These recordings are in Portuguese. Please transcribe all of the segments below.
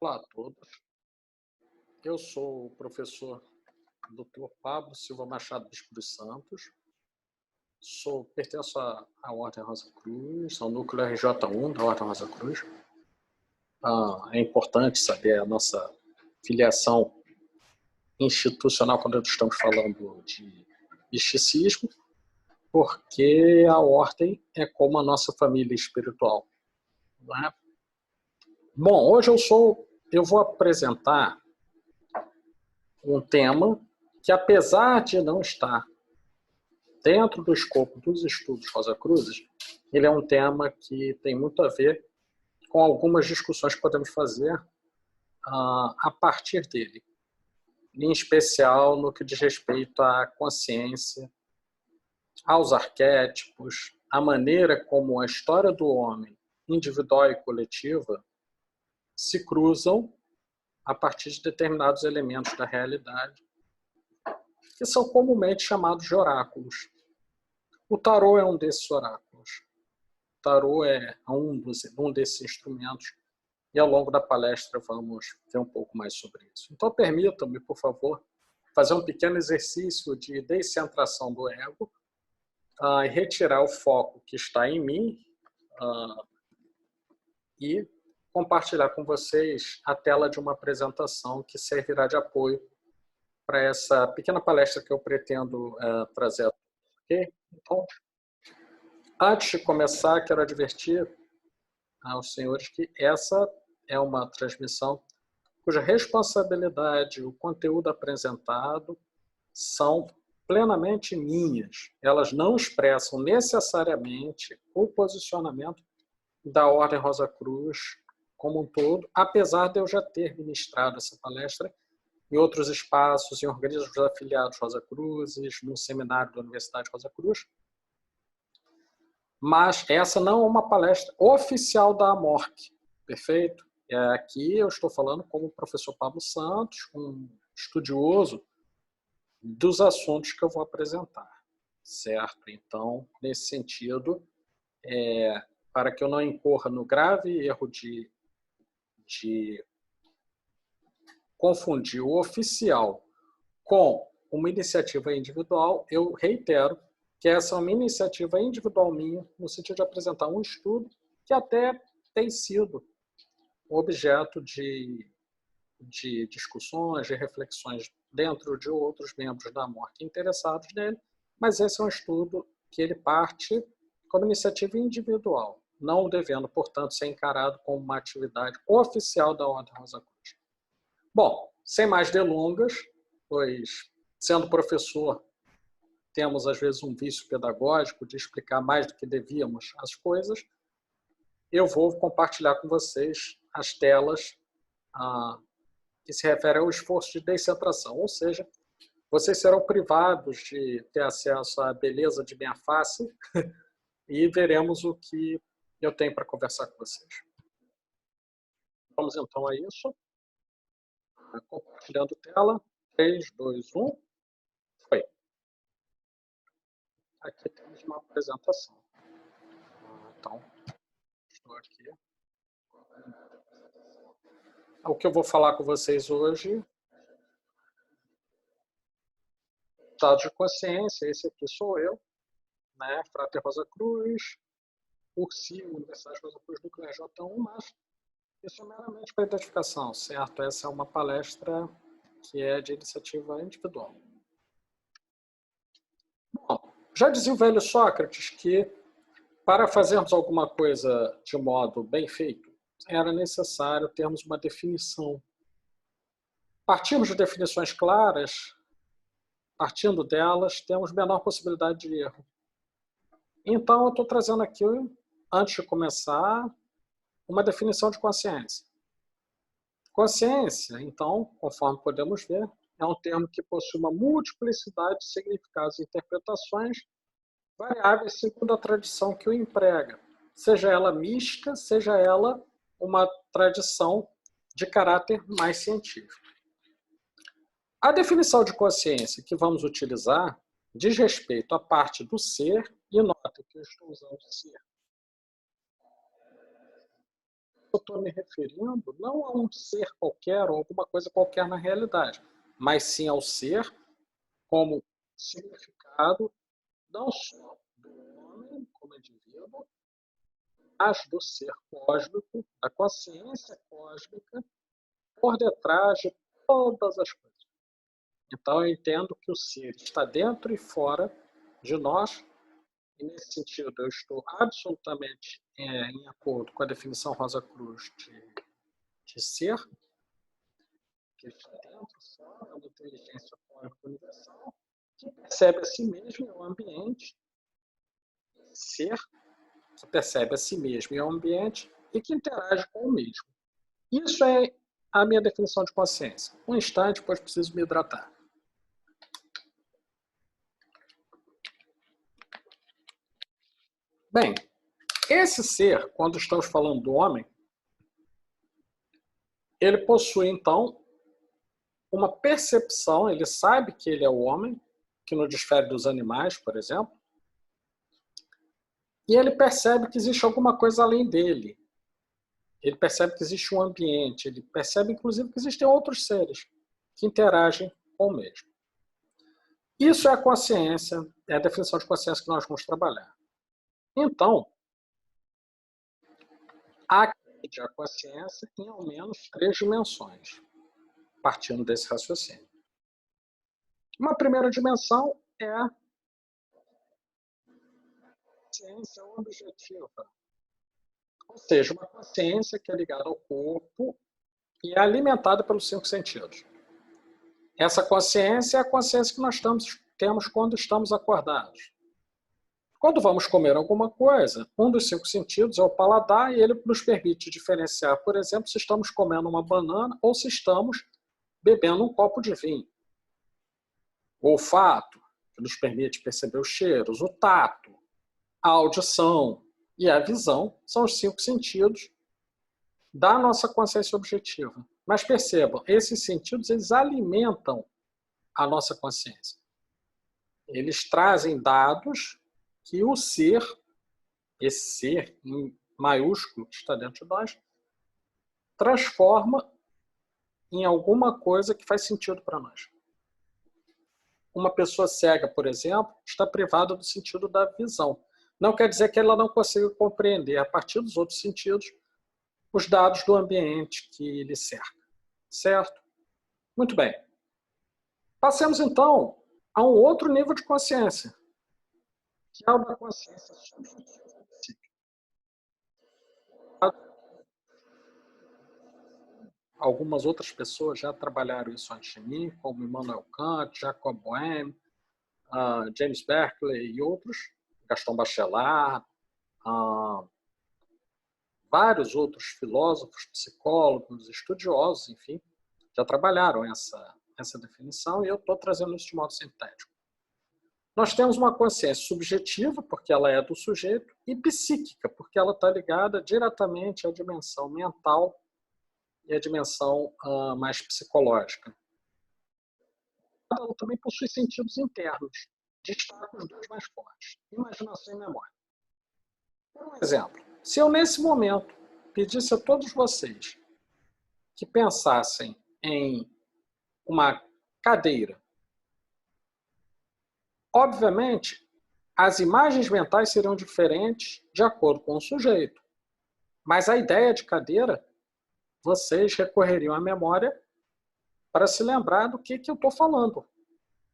Olá a todos. Eu sou o professor Dr. Pablo Silva Machado Bispo dos Santos. Pertenço à Ordem Rosa Cruz, ao núcleo RJ1 da Ordem Rosa Cruz. É importante saber a nossa filiação institucional quando estamos falando de misticismo, porque a ordem é como a nossa família espiritual, não é? Bom, hoje eu vou apresentar um tema que, apesar de não estar dentro do escopo dos estudos Rosa Cruzes, ele é um tema que tem muito a ver com algumas discussões que podemos fazer a partir dele, em especial no que diz respeito à consciência, aos arquétipos, à maneira como a história do homem, individual e coletiva, se cruzam a partir de determinados elementos da realidade, que são comumente chamados de oráculos. O tarô é um desses oráculos. O tarô é um desses instrumentos e ao longo da palestra vamos ver um pouco mais sobre isso. Então permitam-me, por favor, fazer um pequeno exercício de descentração do ego e retirar o foco que está em mim e compartilhar com vocês a tela de uma apresentação que servirá de apoio para essa pequena palestra que eu pretendo trazer. Ok? Então, antes de começar, quero advertir aos senhores que essa é uma transmissão cuja responsabilidade, o conteúdo apresentado são plenamente minhas. Elas não expressam necessariamente o posicionamento da Ordem Rosa Cruz como um todo, apesar de eu já ter ministrado essa palestra em outros espaços, em organismos afiliados Rosa Cruzes, no seminário da Universidade Rosa Cruz. Mas essa não é uma palestra oficial da AMORC, perfeito? Aqui eu estou falando como professor Pablo Santos, um estudioso dos assuntos que eu vou apresentar, certo? Então, nesse sentido, para que eu não incorra no grave erro de confundir o oficial com uma iniciativa individual, eu reitero que essa é uma iniciativa individual minha, no sentido de apresentar um estudo que até tem sido objeto de discussões, de reflexões dentro de outros membros da AMORC interessados nele, mas esse é um estudo que ele parte como iniciativa individual, não devendo, portanto, ser encarado como uma atividade oficial da Ordem Rosa Cruz. Bom, sem mais delongas, pois, sendo professor, temos às vezes um vício pedagógico de explicar mais do que devíamos as coisas, eu vou compartilhar com vocês as telas que se referem ao esforço de descentração, ou seja, vocês serão privados de ter acesso à beleza de minha face e veremos o que eu tenho para conversar com vocês. Vamos então a isso. Compartilhando tela. 3, 2, 1. Foi. Aqui temos uma apresentação. Então, estou aqui. O que eu vou falar com vocês hoje, estado de consciência, esse aqui sou eu, né? Frater Rosa Cruz, cursi Universidade Rosa Cruz do RJ1, mas isso é meramente para identificação, certo? Essa é uma palestra que é de iniciativa individual. Bom, já dizia o velho Sócrates que para fazermos alguma coisa de modo bem feito, era necessário termos uma definição. Partimos de definições claras, partindo delas, temos menor possibilidade de erro. Então, eu estou trazendo aqui, antes de começar, uma definição de consciência. Consciência, então, conforme podemos ver, é um termo que possui uma multiplicidade de significados e interpretações variáveis segundo a tradição que o emprega, seja ela mística, seja ela uma tradição de caráter mais científico. A definição de consciência que vamos utilizar diz respeito à parte do ser, e nota que eu estou usando ser eu estou me referindo não a um ser qualquer ou alguma coisa qualquer na realidade, mas sim ao ser como significado não só do homem como indivíduo, mas do ser cósmico, da consciência cósmica, por detrás de todas as coisas. Então, eu entendo que o ser está dentro e fora de nós, e nesse sentido eu estou absolutamente em acordo com a definição Rosa Cruz de ser, que está dentro, fora, uma inteligência cósmica universal, que percebe a si mesmo e o ambiente, ser, que percebe a si mesmo e o ambiente, e que interage com o mesmo. Isso é a minha definição de consciência. Um instante, pois preciso me hidratar. Bem, esse ser, quando estamos falando do homem, ele possui, então, uma percepção, ele sabe que ele é o homem, que não difere dos animais, por exemplo, e ele percebe que existe alguma coisa além dele. Ele percebe que existe um ambiente, ele percebe, inclusive, que existem outros seres que interagem com o mesmo. Isso é a consciência, é a definição de consciência que nós vamos trabalhar. Então, há a consciência em ao menos 3 dimensões, partindo desse raciocínio. Uma primeira dimensão é a consciência objetiva, ou seja, uma consciência que é ligada ao corpo e é alimentada pelos 5 sentidos. Essa consciência é a consciência que nós temos quando estamos acordados. Quando vamos comer alguma coisa, um dos 5 sentidos é o paladar e ele nos permite diferenciar, por exemplo, se estamos comendo uma banana ou se estamos bebendo um copo de vinho. O olfato, que nos permite perceber os cheiros, o tato, a audição e a visão são os 5 sentidos da nossa consciência objetiva. Mas percebam, esses sentidos eles alimentam a nossa consciência. Eles trazem dados que o ser, esse ser em maiúsculo que está dentro de nós, transforma em alguma coisa que faz sentido para nós. Uma pessoa cega, por exemplo, está privada do sentido da visão. Não quer dizer que ela não consiga compreender, a partir dos outros sentidos, os dados do ambiente que lhe cerca. Certo? Muito bem. Passemos, então, a um outro nível de consciência, que é o da consciência subjetiva. Algumas outras pessoas já trabalharam isso antes de mim, como Immanuel Kant, Jacob Boehme, James Berkeley e outros, Gaston Bachelard, vários outros filósofos, psicólogos, estudiosos, enfim, já trabalharam essa definição e eu estou trazendo isso de modo sintético. Nós temos uma consciência subjetiva, porque ela é do sujeito, e psíquica, porque ela está ligada diretamente à dimensão mental e à dimensão mais psicológica. Ela também possui sentidos internos, destaca os 2 mais fortes, imaginação e memória. Por um exemplo, se eu nesse momento pedisse a todos vocês que pensassem em uma cadeira, obviamente, as imagens mentais seriam diferentes de acordo com o sujeito. Mas a ideia de cadeira, vocês recorreriam à memória para se lembrar do que eu estou falando.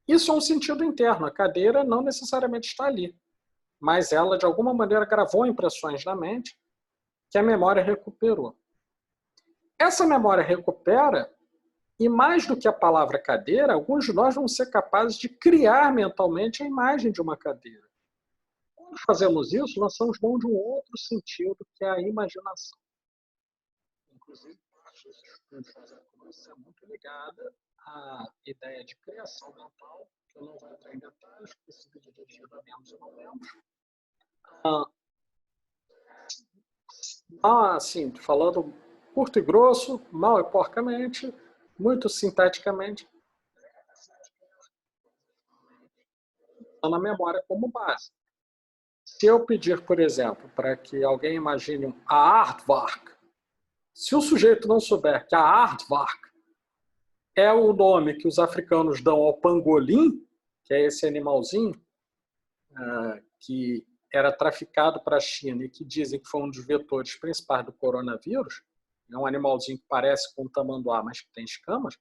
Isso é um sentido interno. A cadeira não necessariamente está ali, mas ela, de alguma maneira, gravou impressões na mente que a memória recuperou. Essa memória recupera, e mais do que a palavra cadeira, alguns de nós vão ser capazes de criar mentalmente a imagem de uma cadeira. Quando fazemos isso, nós somos mão de um outro sentido, que é a imaginação. Inclusive, isso é muito ligada à ideia de criação mental, que eu não vou entrar em detalhes, porque esse vídeo dirigido a membros e não membros. Assim, falando curto e grosso, mal e porcamente, muito sinteticamente, na memória como base. Se eu pedir, por exemplo, para que alguém imagine a Aardvark, Se o sujeito não souber que a aardvark é o nome que os africanos dão ao pangolim, que é esse animalzinho que era traficado para a China e que dizem que foi um dos vetores principais do coronavírus, é um animalzinho que parece com um tamanduá, mas que tem escamas,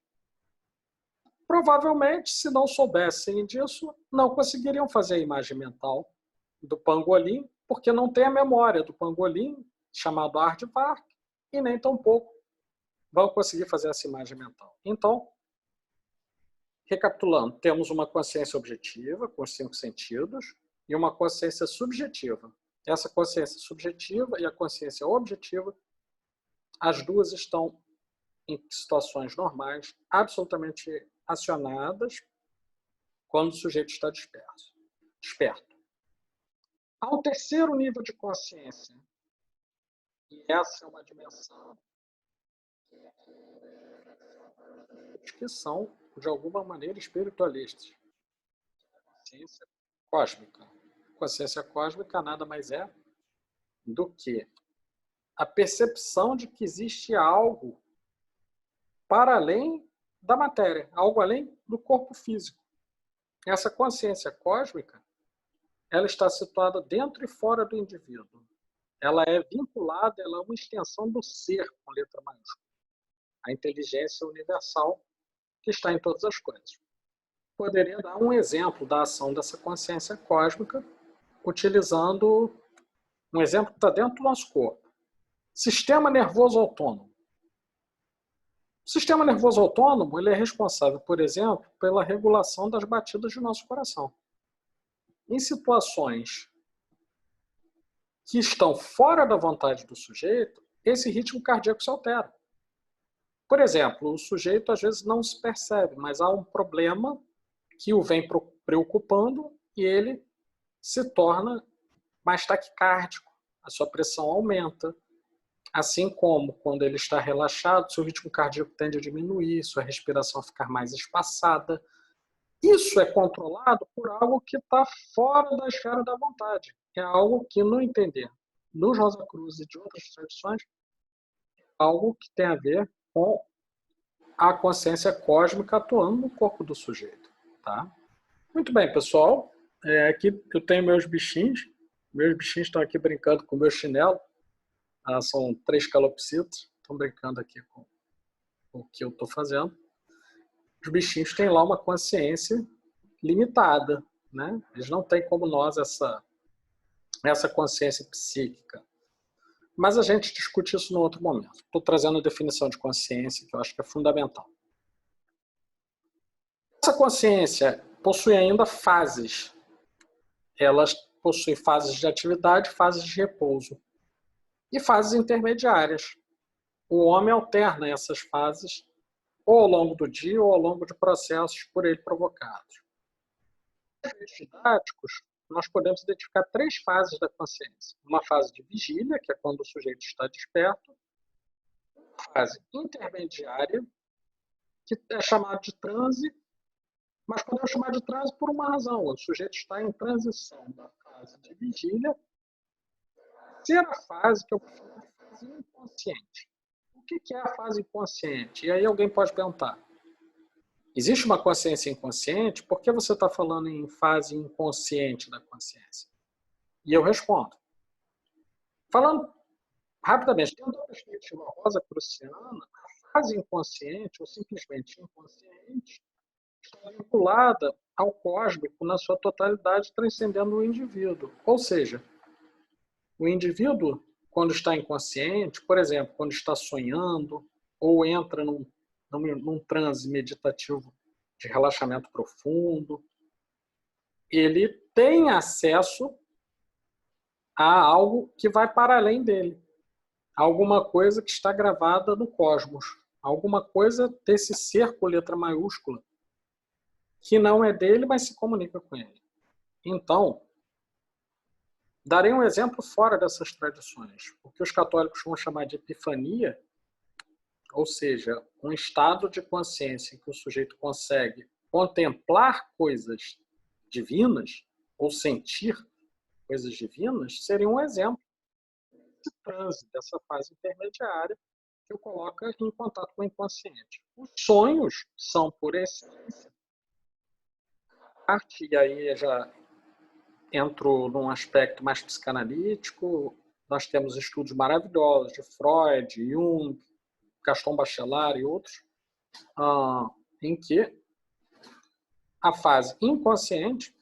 provavelmente, se não soubessem disso, não conseguiriam fazer a imagem mental do pangolim, porque não tem a memória do pangolim, chamado aardvark, e nem tampouco vão conseguir fazer essa imagem mental. Então, recapitulando, temos uma consciência objetiva, com os 5 sentidos, e uma consciência subjetiva. Essa consciência subjetiva e a consciência objetiva, as duas estão em situações normais, absolutamente acionadas, quando o sujeito está desperto. Há um terceiro nível de consciência, e essa é uma dimensão que são, de alguma maneira, espiritualistas. Consciência cósmica. Consciência cósmica nada mais é do que a percepção de que existe algo para além da matéria, algo além do corpo físico. Essa consciência cósmica, ela está situada dentro e fora do indivíduo. Ela é vinculada, ela é uma extensão do ser, com letra maiúscula. A inteligência universal que está em todas as coisas. Poderia dar um exemplo da ação dessa consciência cósmica, utilizando um exemplo que está dentro do nosso corpo. Sistema nervoso autônomo. O sistema nervoso autônomo ele é responsável, por exemplo, pela regulação das batidas do nosso coração. Em situações que estão fora da vontade do sujeito, esse ritmo cardíaco se altera. Por exemplo, o sujeito às vezes não se percebe, mas há um problema que o vem preocupando e ele se torna mais taquicárdico, a sua pressão aumenta, assim como quando ele está relaxado, seu ritmo cardíaco tende a diminuir, sua respiração a ficar mais espaçada. Isso é controlado por algo que está fora da esfera da vontade. É algo que, no entender dos Rosa Cruz e de outras tradições, é algo que tem a ver com a consciência cósmica atuando no corpo do sujeito. Tá? Muito bem, pessoal. Aqui eu tenho meus bichinhos. Meus bichinhos estão aqui brincando com o meu chinelo. São 3 calopsitos. Estão brincando aqui com o que eu estou fazendo. Os bichinhos têm lá uma consciência limitada. Né? Eles não têm como nós essa consciência psíquica. Mas a gente discute isso no outro momento. Estou trazendo a definição de consciência, que eu acho que é fundamental. Essa consciência possui ainda fases. Elas possuem fases de atividade, fases de repouso e fases intermediárias. O homem alterna essas fases ou ao longo do dia ou ao longo de processos por ele provocados. Em efeitos didáticos, nós podemos identificar 3 fases da consciência. Uma fase de vigília, que é quando o sujeito está desperto. Uma fase intermediária, que é chamada de transe, mas podemos chamar de transe por uma razão. O sujeito está em transição da fase de vigília para a terceira fase, que é a fase inconsciente. O que é a fase inconsciente? E aí alguém pode perguntar, existe uma consciência inconsciente? Por que você está falando em fase inconsciente da consciência? E eu respondo. Falando rapidamente, dentro da perspectiva rosacruciana, a fase inconsciente, ou simplesmente inconsciente, está vinculada ao cósmico na sua totalidade, transcendendo o indivíduo. Ou seja, o indivíduo, quando está inconsciente, por exemplo, quando está sonhando, ou entra num transe meditativo de relaxamento profundo, ele tem acesso a algo que vai para além dele. Alguma coisa que está gravada no cosmos. Alguma coisa desse ser com letra maiúscula, que não é dele, mas se comunica com ele. Então, darei um exemplo fora dessas tradições. O que os católicos vão chamar de epifania, ou seja, um estado de consciência em que o sujeito consegue contemplar coisas divinas ou sentir coisas divinas, seria um exemplo de transe dessa fase intermediária que o coloca em contato com o inconsciente. Os sonhos são, por essência, arte, e aí já entro num aspecto mais psicanalítico. Nós temos estudos maravilhosos de Freud, Jung, Gaston Bachelard e outros, em que a fase inconsciente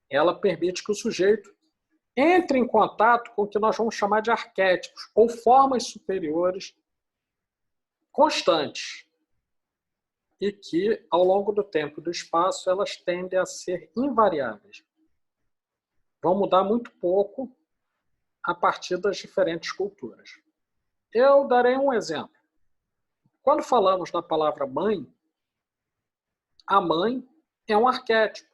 ela permite que o sujeito entre em contato com o que nós vamos chamar de arquétipos ou formas superiores constantes e que, ao longo do tempo e do espaço, elas tendem a ser invariáveis. Vão mudar muito pouco a partir das diferentes culturas. Eu darei um exemplo. Quando falamos da palavra mãe, a mãe é um arquétipo.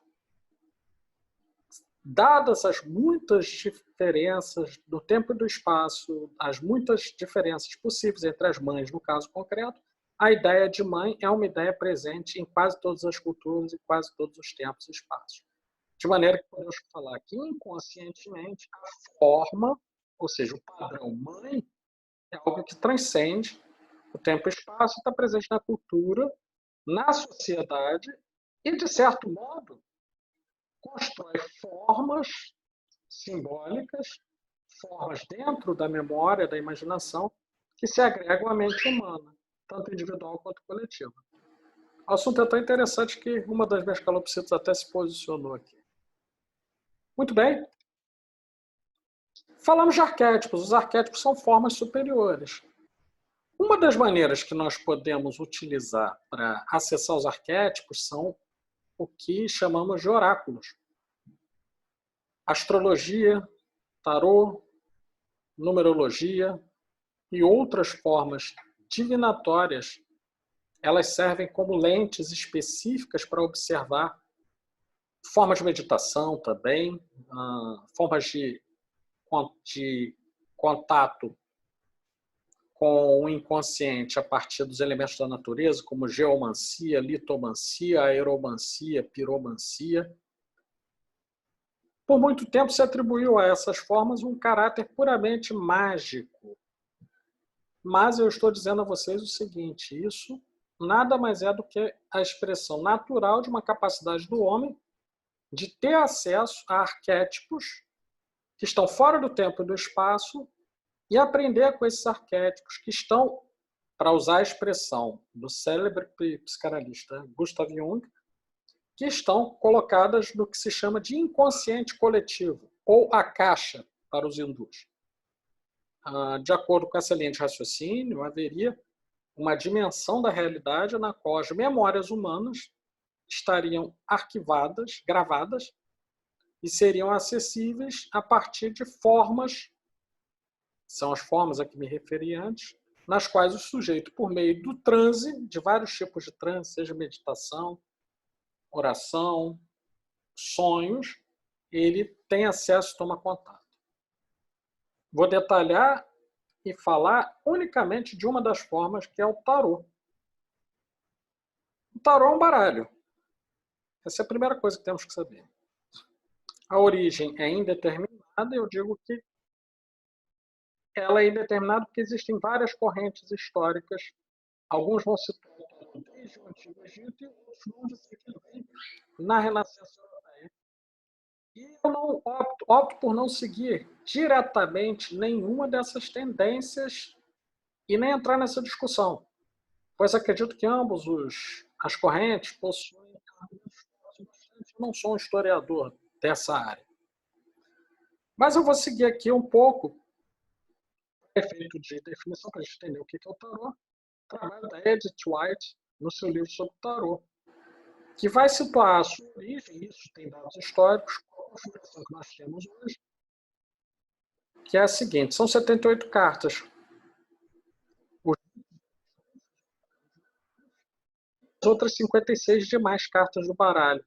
Dadas as muitas diferenças do tempo e do espaço, as muitas diferenças possíveis entre as mães, no caso concreto, a ideia de mãe é uma ideia presente em quase todas as culturas e quase todos os tempos e espaços. De maneira que podemos falar que inconscientemente a forma, ou seja, o padrão mãe, é algo que transcende o tempo e espaço, está presente na cultura, na sociedade e, de certo modo, constrói formas simbólicas, formas dentro da memória, da imaginação, que se agregam à mente humana, tanto individual quanto coletiva. O assunto é tão interessante que uma das minhas calopsitas até se posicionou aqui. Muito bem. Falamos de arquétipos. Os arquétipos são formas superiores. Uma das maneiras que nós podemos utilizar para acessar os arquétipos são o que chamamos de oráculos. Astrologia, tarô, numerologia e outras formas divinatórias, elas servem como lentes específicas para observar formas de meditação também, formas de contato com o inconsciente a partir dos elementos da natureza, como geomancia, litomancia, aeromancia, piromancia. Por muito tempo se atribuiu a essas formas um caráter puramente mágico. Mas eu estou dizendo a vocês o seguinte, isso nada mais é do que a expressão natural de uma capacidade do homem de ter acesso a arquétipos que estão fora do tempo e do espaço e aprender com esses arquétipos que estão, para usar a expressão do célebre psicanalista Gustav Jung, que estão colocadas no que se chama de inconsciente coletivo, ou a caixa para os hindus. De acordo com essa linha de raciocínio, haveria uma dimensão da realidade na qual as memórias humanas estariam arquivadas, gravadas, e seriam acessíveis a partir de formas, são as formas a que me referi antes, nas quais o sujeito, por meio do transe, de vários tipos de transe, seja meditação, oração, sonhos, ele tem acesso, toma contato. Vou detalhar e falar unicamente de uma das formas, que é o tarô. O tarô é um baralho. Essa é a primeira coisa que temos que saber. A origem é indeterminada, eu digo que ela é indeterminada porque existem várias correntes históricas. Alguns vão situar o tarô desde o Antigo Egito e outros vão dizer que ele vem na Renascença Europeia. E eu não opto por não seguir diretamente nenhuma dessas tendências e nem entrar nessa discussão, pois acredito que ambos as correntes possuem bastante. Eu não sou um historiador dessa área. Mas eu vou seguir aqui um pouco o efeito de definição para a gente entender o que é o tarô, trabalho da Edith White no seu livro sobre o tarô, que vai situar a sua origem, isso tem dados históricos, com a configuração que nós temos hoje, que é a seguinte, são 78 cartas. As outras 56 demais cartas do baralho.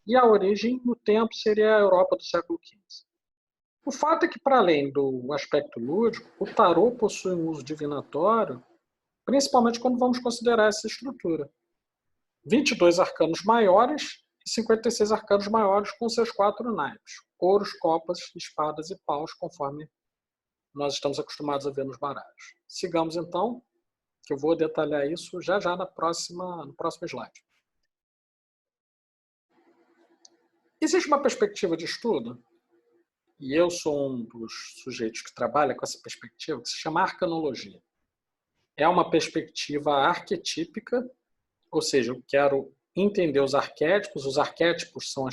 E a origem, no tempo, seria a Europa do século XV. O fato é que, para além do aspecto lúdico, o tarô possui um uso divinatório, principalmente quando vamos considerar essa estrutura. 22 arcanos maiores e 56 arcanos maiores com seus 4 naipes. Ouros, copas, espadas e paus, conforme nós estamos acostumados a ver nos baralhos. Sigamos, então, que eu vou detalhar isso já no próximo slide. Existe uma perspectiva de estudo, e eu sou um dos sujeitos que trabalha com essa perspectiva, que se chama arcanologia. É uma perspectiva arquetípica, ou seja, eu quero entender os arquétipos são a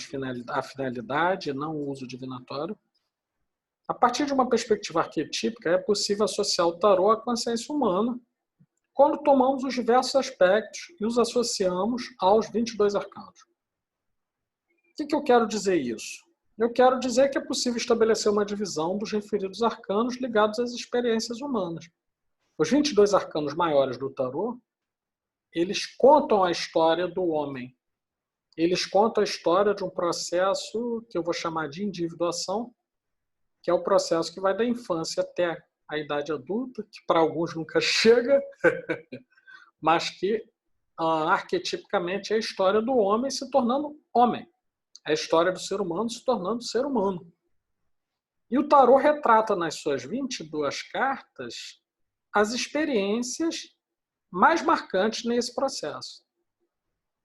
finalidade, não o uso divinatório. A partir de uma perspectiva arquetípica, é possível associar o tarô à consciência humana, quando tomamos os diversos aspectos e os associamos aos 22 arcanos. O que eu quero dizer isso? Eu quero dizer que é possível estabelecer uma divisão dos referidos arcanos ligados às experiências humanas. Os 22 arcanos maiores do tarô, eles contam a história do homem. Eles contam a história de um processo que eu vou chamar de individuação, que é o processo que vai da infância até a idade adulta, que para alguns nunca chega, mas que arquetipicamente é a história do homem se tornando homem. É a história do ser humano se tornando ser humano. E o tarô retrata nas suas 22 cartas as experiências mais marcantes nesse processo.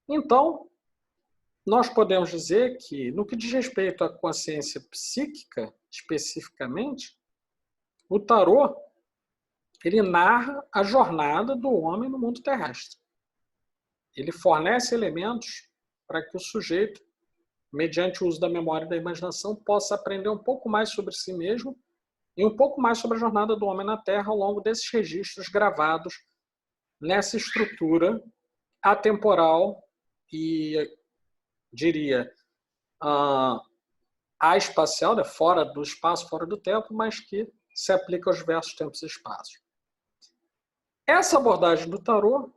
Então, nós podemos dizer que, no que diz respeito à consciência psíquica, especificamente, o tarô ele narra a jornada do homem no mundo terrestre. Ele fornece elementos para que o sujeito, mediante o uso da memória e da imaginação, possa aprender um pouco mais sobre si mesmo e um pouco mais sobre a jornada do homem na Terra ao longo desses registros gravados nessa estrutura atemporal e, diria, espacial, né? Fora do espaço, fora do tempo, mas que se aplica aos diversos tempos e espaços. Essa abordagem do tarô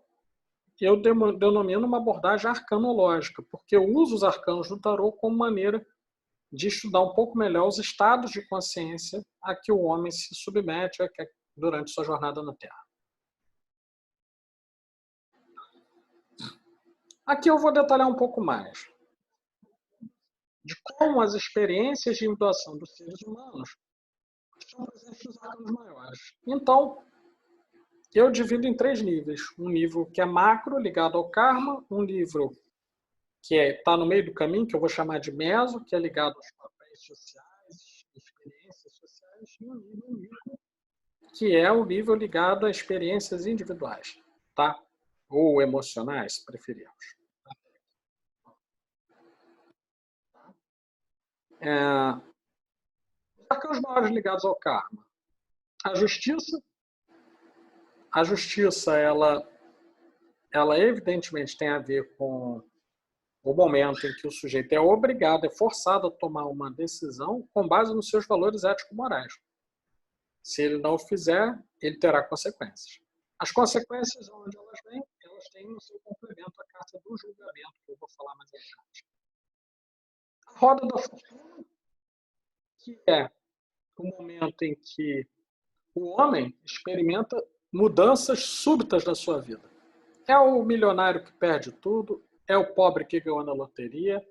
eu denomino uma abordagem arcanológica, porque eu uso os arcanos do tarô como maneira de estudar um pouco melhor os estados de consciência a que o homem se submete durante sua jornada na Terra. Aqui eu vou detalhar um pouco mais de como as experiências de individuação dos seres humanos estão presentes nos arcanos maiores. Então, eu divido em 3 níveis. Um nível que é macro, ligado ao karma, um nível que está no meio do caminho, que eu vou chamar de meso, que é ligado aos papéis sociais, experiências sociais, e um nível micro, que é o nível ligado a experiências individuais, tá? Ou emocionais, se preferirmos. Os arcanos maiores ligados ao karma. A justiça. A justiça, ela evidentemente tem a ver com o momento em que o sujeito é obrigado, é forçado a tomar uma decisão com base nos seus valores ético-morais. Se ele não o fizer, ele terá consequências. As consequências, onde elas vêm, elas têm no seu complemento a carta do julgamento, que eu vou falar mais adiante. A roda da fortuna, que é o momento em que o homem experimenta mudanças súbitas na sua vida. É o milionário que perde tudo, é o pobre que ganhou na loteria,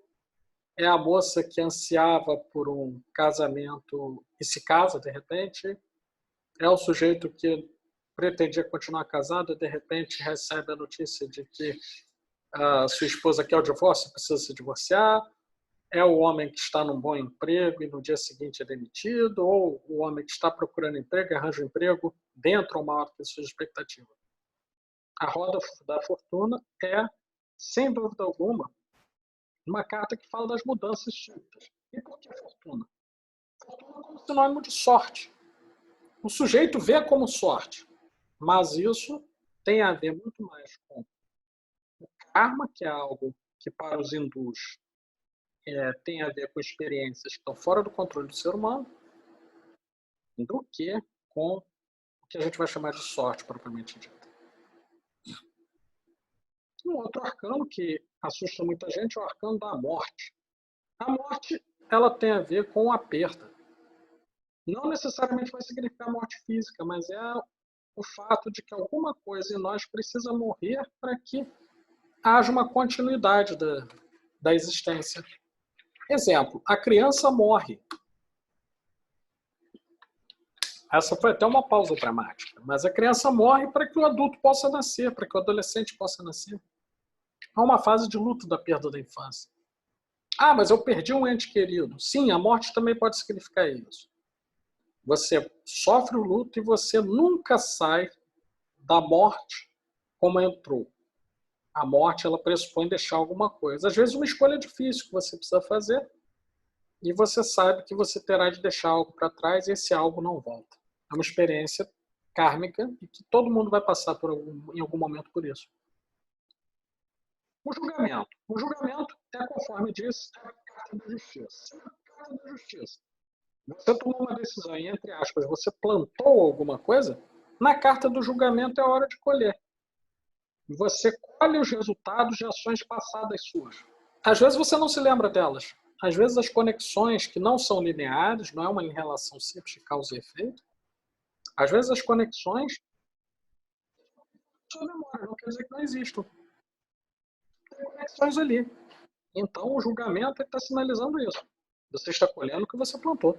é a moça que ansiava por um casamento e se casa de repente, é o sujeito que pretendia continuar casado e de repente recebe a notícia de que a sua esposa quer o divórcio, precisa se divorciar, é o homem que está num bom emprego e no dia seguinte é demitido, ou o homem que está procurando emprego e arranja um emprego dentro ou maior que sua expectativa. A roda da fortuna é, sem dúvida alguma, uma carta que fala das mudanças súbitas. E por que fortuna? Fortuna como sinônimo de sorte. O sujeito vê como sorte, mas isso tem a ver muito mais com o karma, que é algo que para os hindus tem a ver com experiências que estão fora do controle do ser humano, do que com o que a gente vai chamar de sorte propriamente dita. Um outro arcano que assusta muita gente é o arcano da morte. A morte, ela tem a ver com a perda. Não necessariamente vai significar morte física, mas é o fato de que alguma coisa em nós precisa morrer para que haja uma continuidade da existência. Exemplo, a criança morre. Essa foi até uma pausa dramática. Mas a criança morre para que o adulto possa nascer, para que o adolescente possa nascer. Há uma fase de luto da perda da infância. Ah, mas eu perdi um ente querido. Sim, a morte também pode significar isso. Você sofre o luto e você nunca sai da morte como entrou. A morte, ela pressupõe deixar alguma coisa. Às vezes uma escolha difícil que você precisa fazer e você sabe que você terá de deixar algo para trás e esse algo não volta. É uma experiência kármica e que todo mundo vai passar em algum momento por isso. O julgamento. O julgamento é, conforme disse, a carta da justiça. A carta da justiça. Você tomou uma decisão e, entre aspas, você plantou alguma coisa, na carta do julgamento é hora de colher. Você colhe os resultados de ações passadas suas. Às vezes você não se lembra delas. Às vezes as conexões que não são lineares, não é uma relação simples de causa e efeito. Às vezes as conexões sua memória, não quer dizer que não existam. Tem conexões ali. Então o julgamento está sinalizando isso. Você está colhendo o que você plantou.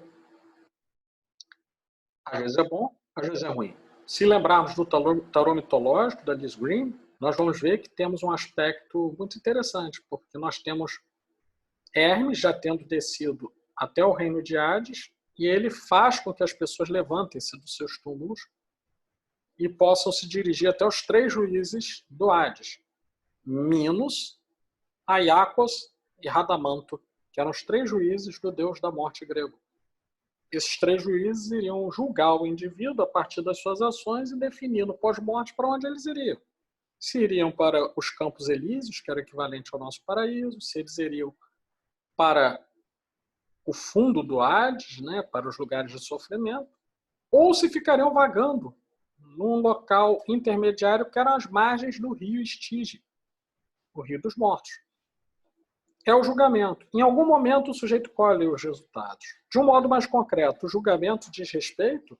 Às vezes é bom, às vezes é ruim. Se lembrarmos do tarô mitológico da Liz Green, nós vamos ver que temos um aspecto muito interessante, porque nós temos Hermes já tendo descido até o reino de Hades, e ele faz com que as pessoas levantem-se dos seus túmulos e possam se dirigir até os 3 juízes do Hades, Minos, Aiacos e Radamanto, que eram os 3 juízes do deus da morte grego. Esses 3 juízes iriam julgar o indivíduo a partir das suas ações e definir no pós-morte para onde eles iriam. Se iriam para os campos elíseos, que era equivalente ao nosso paraíso, se eles iriam para o fundo do Hades, né, para os lugares de sofrimento, ou se ficariam vagando num local intermediário que eram as margens do rio Estige, o rio dos mortos. É o julgamento. Em algum momento o sujeito colhe os resultados. De um modo mais concreto, o julgamento diz respeito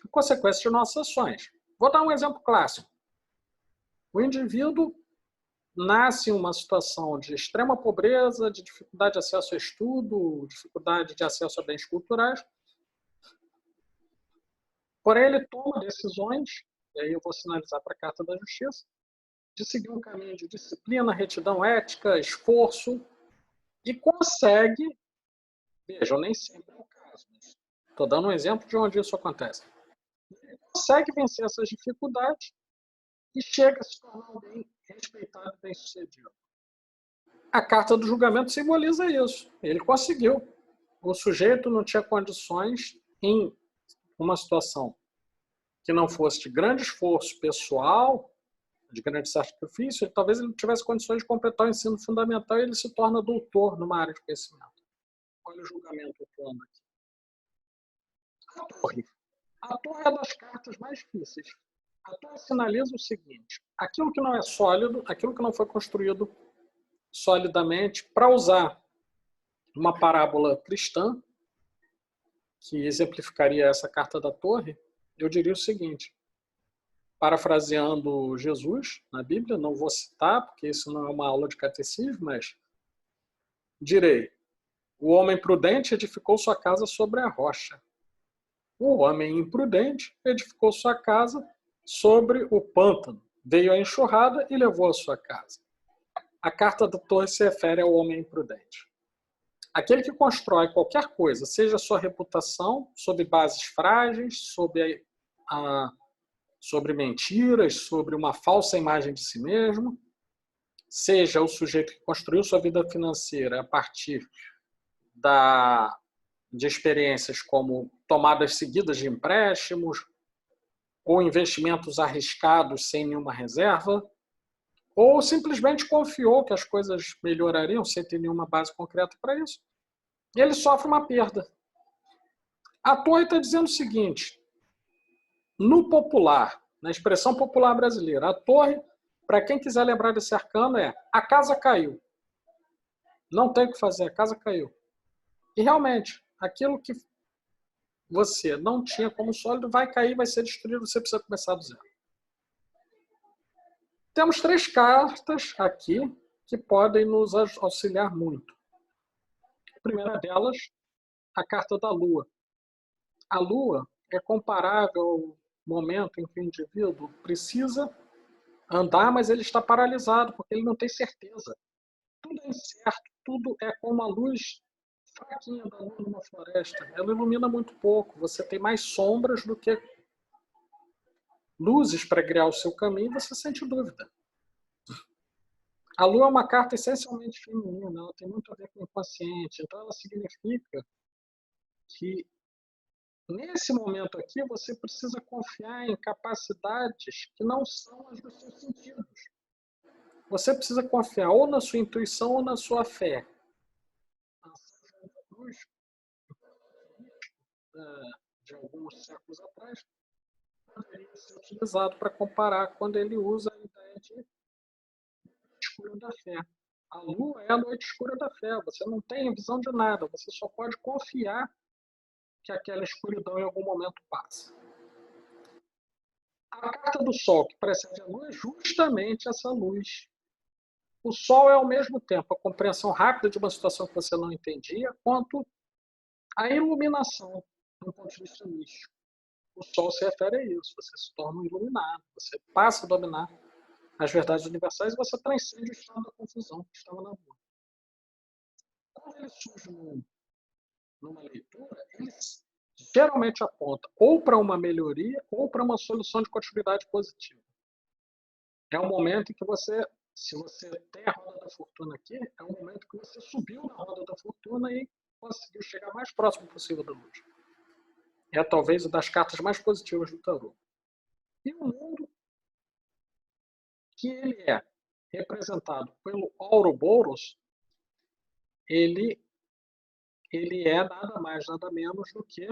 a consequências de nossas ações. Vou dar um exemplo clássico. O indivíduo nasce em uma situação de extrema pobreza, de dificuldade de acesso a estudo, dificuldade de acesso a bens culturais. Porém, ele toma decisões, e aí eu vou sinalizar para a Carta da Justiça, de seguir um caminho de disciplina, retidão ética, esforço, e consegue, vejam, nem sempre é o caso, mas estou dando um exemplo de onde isso acontece. Ele consegue vencer essas dificuldades e chega a se tornar alguém respeitado e bem-sucedido. A carta do julgamento simboliza isso. Ele conseguiu. O sujeito não tinha condições, em uma situação que não fosse de grande esforço pessoal, de grande sacrifício, talvez ele não tivesse condições de completar o ensino fundamental e ele se torna doutor numa área de conhecimento. Olha o julgamento atuando aqui. A torre. A torre é das cartas mais difíceis. A torre sinaliza o seguinte: aquilo que não é sólido, aquilo que não foi construído solidamente, para usar uma parábola cristã, que exemplificaria essa carta da torre, eu diria o seguinte, parafraseando Jesus na Bíblia, não vou citar, porque isso não é uma aula de catecismo, mas direi: o homem prudente edificou sua casa sobre a rocha. O homem imprudente edificou sua casa sobre o pântano. Veio a enxurrada e levou a sua casa. A carta da torre se refere ao homem imprudente. Aquele que constrói qualquer coisa, seja a sua reputação, sobre bases frágeis, sobre mentiras, sobre uma falsa imagem de si mesmo, seja o sujeito que construiu sua vida financeira a partir de experiências como tomadas seguidas de empréstimos ou investimentos arriscados sem nenhuma reserva, ou simplesmente confiou que as coisas melhorariam sem ter nenhuma base concreta para isso, e ele sofre uma perda. A torre está dizendo o seguinte, no popular, na expressão popular brasileira, a torre, para quem quiser lembrar desse arcano, é: a casa caiu. Não tem o que fazer, a casa caiu. E realmente, aquilo que você não tinha como sólido vai cair, vai ser destruído, você precisa começar do zero. Temos 3 cartas aqui que podem nos auxiliar muito. A primeira delas, a carta da Lua. A Lua é comparável ao momento em que o indivíduo precisa andar, mas ele está paralisado, porque ele não tem certeza. Tudo é incerto, tudo é como a luz fraquinha da lua numa floresta. Ela ilumina muito pouco, você tem mais sombras do que luzes para guiar o seu caminho, você sente dúvida. A lua é uma carta essencialmente feminina, ela tem muito a ver com o inconsciente, então ela significa que nesse momento aqui você precisa confiar em capacidades que não são as dos seus sentidos. Você precisa confiar ou na sua intuição ou na sua fé. De alguns séculos atrás, poderia ser utilizado para comparar quando ele usa a ideia de escura da fé. A lua é a noite escura da fé, você não tem visão de nada, você só pode confiar que aquela escuridão em algum momento passa. A carta do Sol, que precede a Lua, é justamente essa luz. O Sol é, ao mesmo tempo, a compreensão rápida de uma situação que você não entendia, quanto a iluminação, do ponto de vista místico. O Sol se refere a isso, você se torna um iluminado, você passa a dominar as verdades universais e você transcende o estado da confusão que estava na Lua. Quando ele surge numa leitura, ele geralmente aponta ou para uma melhoria ou para uma solução de continuidade positiva. É um momento em que você, se você tem a roda da fortuna aqui, é um momento que você subiu na roda da fortuna e conseguiu chegar mais próximo possível da luz. É talvez uma das cartas mais positivas do tarô. E o mundo, que ele é representado pelo Ouroboros, ele é nada mais, nada menos do que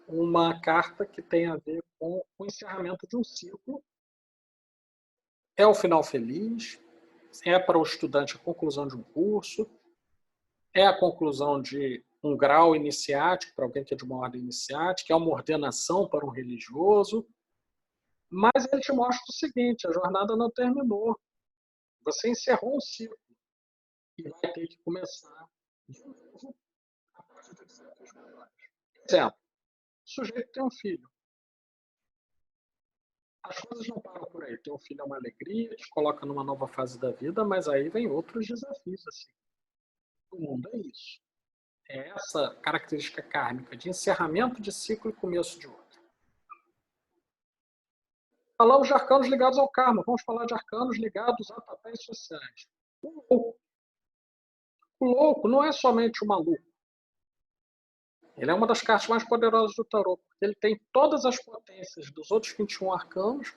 uma carta que tem a ver com o encerramento de um ciclo. É o final feliz, é para o estudante a conclusão de um curso, é a conclusão de um grau iniciático para alguém que é de uma ordem iniciática, é uma ordenação para um religioso, mas ele te mostra o seguinte, a jornada não terminou. Você encerrou um ciclo e vai ter que começar de novo a partir de desafios maiores. Exemplo, o sujeito tem um filho. As coisas não param por aí. Ter um filho é uma alegria, te coloca numa nova fase da vida, mas aí vem outros desafios. Assim. O mundo é isso. É essa característica kármica de encerramento de ciclo e começo de outro. Falamos de arcanos ligados ao karma, vamos falar de arcanos ligados a papéis sociais. O louco não é somente o maluco. Ele é uma das cartas mais poderosas do tarô, porque ele tem todas as potências dos outros 21 arcanos,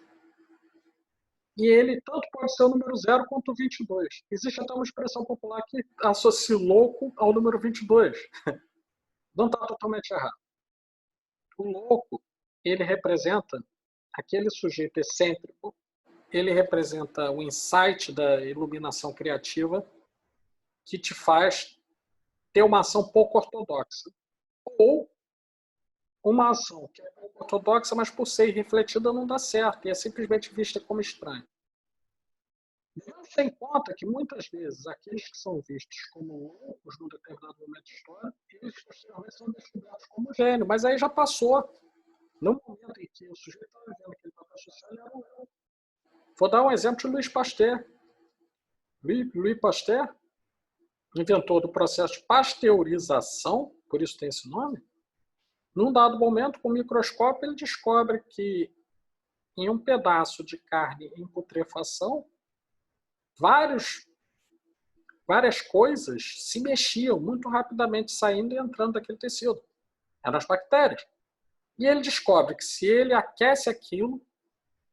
e ele tanto pode ser o número 0 quanto o 22. Existe até uma expressão popular que associa louco ao número 22. Não está totalmente errado. O louco, ele representa aquele sujeito excêntrico, ele representa o insight da iluminação criativa que te faz ter uma ação pouco ortodoxa. Ou uma ação que é pouco ortodoxa, mas por ser refletida não dá certo e é simplesmente vista como estranha. Devemos ter em conta que muitas vezes aqueles que são vistos como loucos num determinado momento histórico, eles posteriormente são descobertos como gênio, mas aí já passou. No momento em que o sujeito estava vendo aquele papel social, ele era um louco. Vou dar um exemplo de Louis Pasteur. Louis Pasteur, inventor do processo de pasteurização, por isso tem esse nome, num dado momento, com o microscópio, ele descobre que em um pedaço de carne em putrefação, várias coisas se mexiam muito rapidamente, saindo e entrando daquele tecido. Eram as bactérias. E ele descobre que se ele aquece aquilo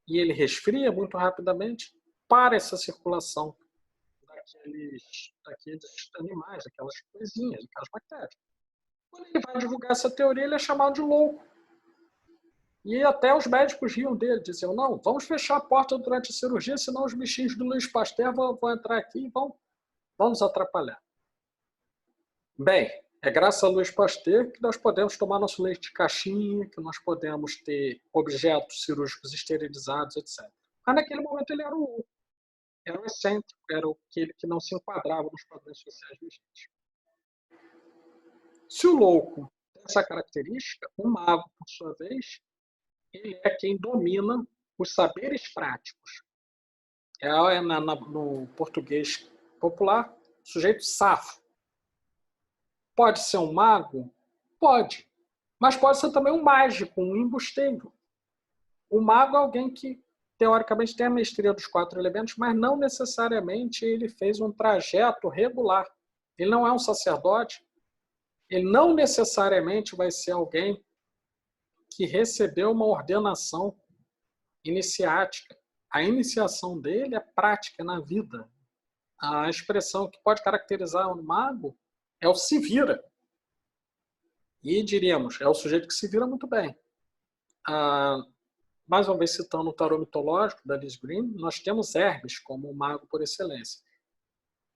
e ele resfria muito rapidamente, para essa circulação daqueles animais, daquelas coisinhas, daquelas bactérias. Quando ele vai divulgar essa teoria, ele é chamado de louco. E até os médicos riam dele, diziam, não, vamos fechar a porta durante a cirurgia, senão os bichinhos do Louis Pasteur vão entrar aqui e vão nos atrapalhar. Bem, é graças a Louis Pasteur que nós podemos tomar nosso leite de caixinha, que nós podemos ter objetos cirúrgicos esterilizados, etc. Mas naquele momento ele era o louco, era o excêntrico, era aquele que não se enquadrava nos padrões sociais vigentes. Se o louco essa característica, o mago, por sua vez, ele é quem domina os saberes práticos. No português popular, sujeito safo. Pode ser um mago? Pode. Mas pode ser também um mágico, um embusteiro. O mago é alguém que, teoricamente, tem a mestria dos 4 elementos, mas não necessariamente ele fez um trajeto regular. Ele não é um sacerdote, ele não necessariamente vai ser alguém que recebeu uma ordenação iniciática. A iniciação dele é prática na vida. A expressão que pode caracterizar um mago é o se vira. E diríamos, é o sujeito que se vira muito bem. Mais uma vez citando o tarô mitológico da Liz Green, nós temos Hermes como o mago por excelência.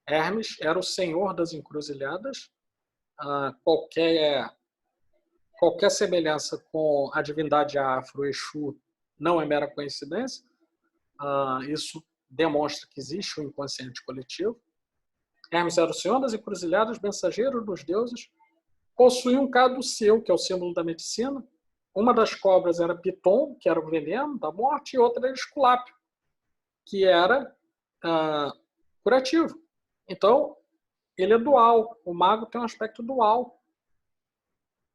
Hermes era o senhor das encruzilhadas. Qualquer semelhança com a divindade afro, Exu, não é mera coincidência. Isso demonstra que existe um inconsciente coletivo. Hermes era o senhor das encruzilhadas, mensageiro dos deuses, possuía um caduceu, que é o símbolo da medicina. Uma das cobras era Piton, que era o veneno da morte, e outra era Esculápio, que era curativo. Então, ele é dual. O mago tem um aspecto dual.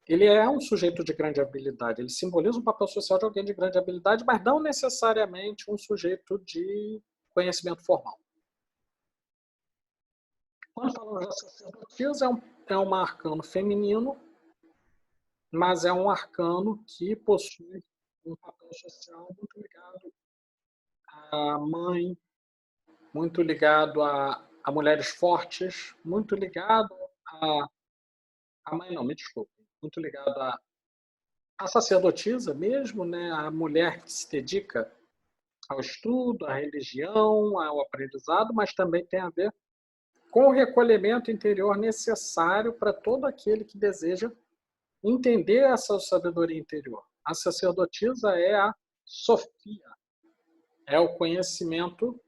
Ele é um sujeito de grande habilidade. Ele simboliza um papel social de alguém de grande habilidade, mas não necessariamente um sujeito de conhecimento formal. Quando falamos da sacerdotisa, é um arcano feminino, mas é um arcano que possui um papel social muito ligado à mãe, muito ligado a mulheres fortes, muito ligado a mãe não, me desculpe, muito ligado a sacerdotisa mesmo, né? A mulher que se dedica ao estudo, à religião, ao aprendizado, mas também tem a ver com o recolhimento interior necessário para todo aquele que deseja entender essa sabedoria interior. A sacerdotisa é a Sofia, é o conhecimento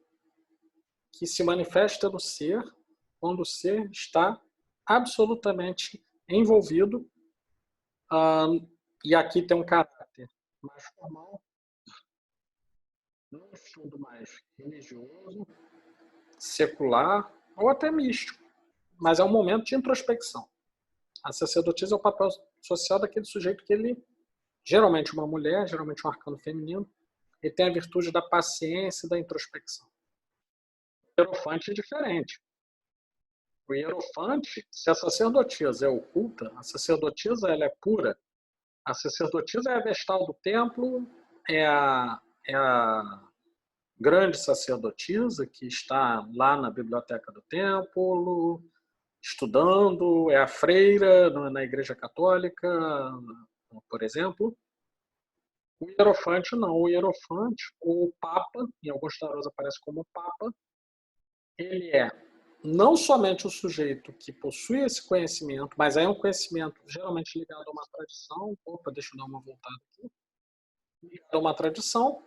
que se manifesta no ser quando o ser está absolutamente envolvido, e aqui tem um caráter mais formal, num estudo mais religioso, secular ou até místico, mas é um momento de introspecção. A sacerdotisa é o papel social daquele sujeito que ele, geralmente uma mulher, geralmente um arcano feminino, ele tem a virtude da paciência e da introspecção. O hierofante é diferente. O hierofante, se a sacerdotisa é oculta, a sacerdotisa ela é pura. A sacerdotisa é a vestal do templo, é a grande sacerdotisa que está lá na biblioteca do templo, estudando, é a freira na Igreja Católica, por exemplo. O hierofante não. O hierofante, ou o Papa, em alguns tarôs aparece como Papa, ele é não somente o sujeito que possui esse conhecimento, mas é um conhecimento geralmente ligado a uma tradição. Opa, deixa eu dar uma voltada aqui. Ligado a uma tradição,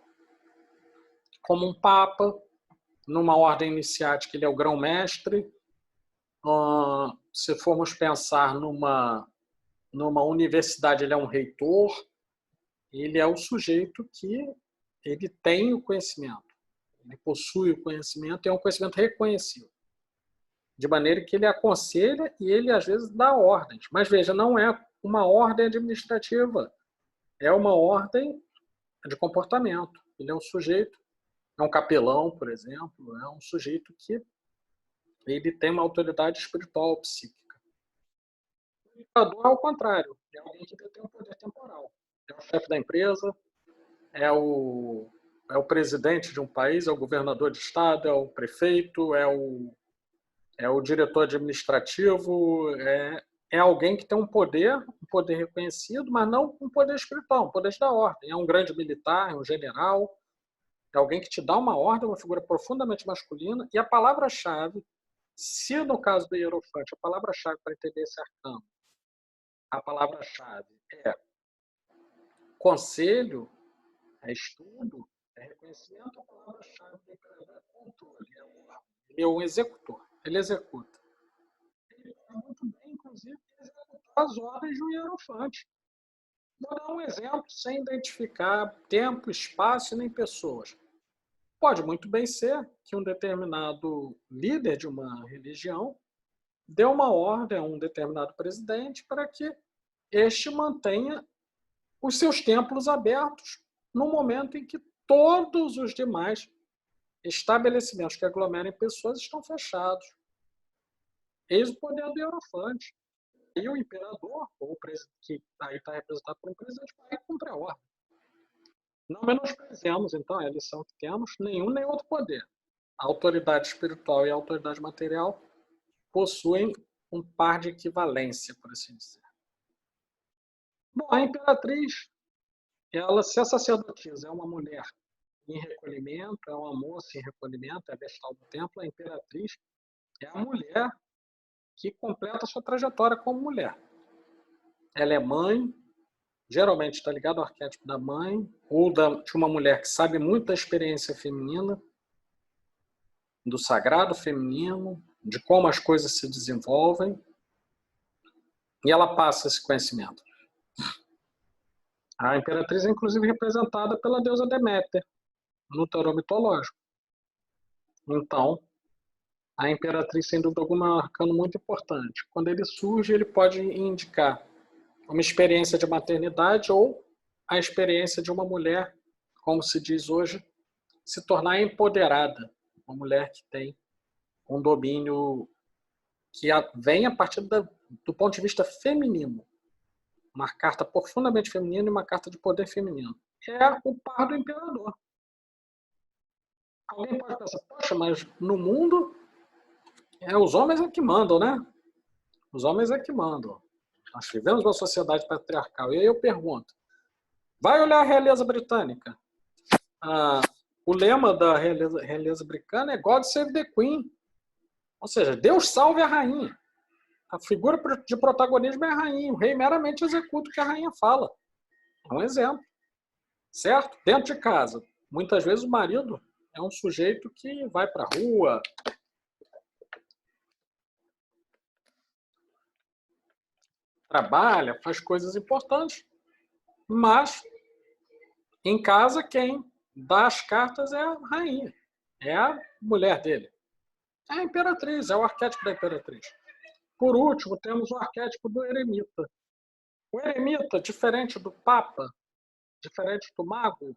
como um Papa, numa ordem iniciática, ele é o grão-mestre. Se formos pensar numa universidade, ele é um reitor. Ele é o sujeito que ele tem o conhecimento. Ele possui o conhecimento e é um conhecimento reconhecido. De maneira que ele aconselha e ele, às vezes, dá ordens. Mas, veja, não é uma ordem administrativa. É uma ordem de comportamento. Ele é um sujeito, é um capelão, por exemplo, é um sujeito que ele tem uma autoridade espiritual, psíquica. O ditador é o contrário. É alguém que tem um poder temporal. É o chefe da empresa, é o presidente de um país, é o governador de estado, é o prefeito, é o diretor administrativo, é alguém que tem um poder reconhecido, mas não um poder espiritual, um poder da ordem. É um grande militar, é um general, é alguém que te dá uma ordem, uma figura profundamente masculina. E a palavra-chave, se no caso do hierofante, a palavra-chave para entender esse arcano, a palavra-chave é conselho, é estudo, é reconhecimento, a palavra-chave do imperador é controle, ele é um executor, ele executa. Ele faz muito bem, inclusive, executar as ordens de um hierofante. Vou dar um exemplo sem identificar tempo, espaço e nem pessoas. Pode muito bem ser que um determinado líder de uma religião dê uma ordem a um determinado presidente para que este mantenha os seus templos abertos no momento em que todos os demais estabelecimentos que aglomerem pessoas estão fechados. Eis o poder do hierofante. E o imperador, ou o presidente, que aí está representado por um presidente, vai cumprir a ordem. Não menosprezemos, então, é a lição que temos, nenhum nem outro poder. A autoridade espiritual e a autoridade material possuem um par de equivalência, por assim dizer. Bom, a imperatriz, ela, se a sacerdotisa é uma mulher em recolhimento, é uma moça em recolhimento, é a vestal do templo, a imperatriz é a mulher que completa a sua trajetória como mulher. Ela é mãe, geralmente está ligada ao arquétipo da mãe, ou de uma mulher que sabe muito da experiência feminina, do sagrado feminino, de como as coisas se desenvolvem, e ela passa esse conhecimento. A imperatriz é inclusive representada pela deusa Deméter, no tarô mitológico. Então, a imperatriz, sem dúvida alguma, é um arcano muito importante. Quando ele surge, ele pode indicar uma experiência de maternidade ou a experiência de uma mulher, como se diz hoje, se tornar empoderada. Uma mulher que tem um domínio que vem a partir do ponto de vista feminino. Uma carta profundamente feminina e uma carta de poder feminino. É o par do imperador. Alguém pode pensar, poxa, mas no mundo os homens é que mandam, né? Os homens é que mandam. Nós vivemos uma sociedade patriarcal. E aí eu pergunto, vai olhar a realeza britânica. O lema da realeza britânica é God Save the Queen. Ou seja, Deus salve a rainha. A figura de protagonismo é a rainha. O rei meramente executa o que a rainha fala. É um exemplo. Certo? Dentro de casa. Muitas vezes o marido é um sujeito que vai para a rua, trabalha, faz coisas importantes, mas em casa quem dá as cartas é a rainha, é a mulher dele. É a imperatriz, é o arquétipo da imperatriz. Por último, temos o arquétipo do eremita. O eremita, diferente do papa, diferente do mago,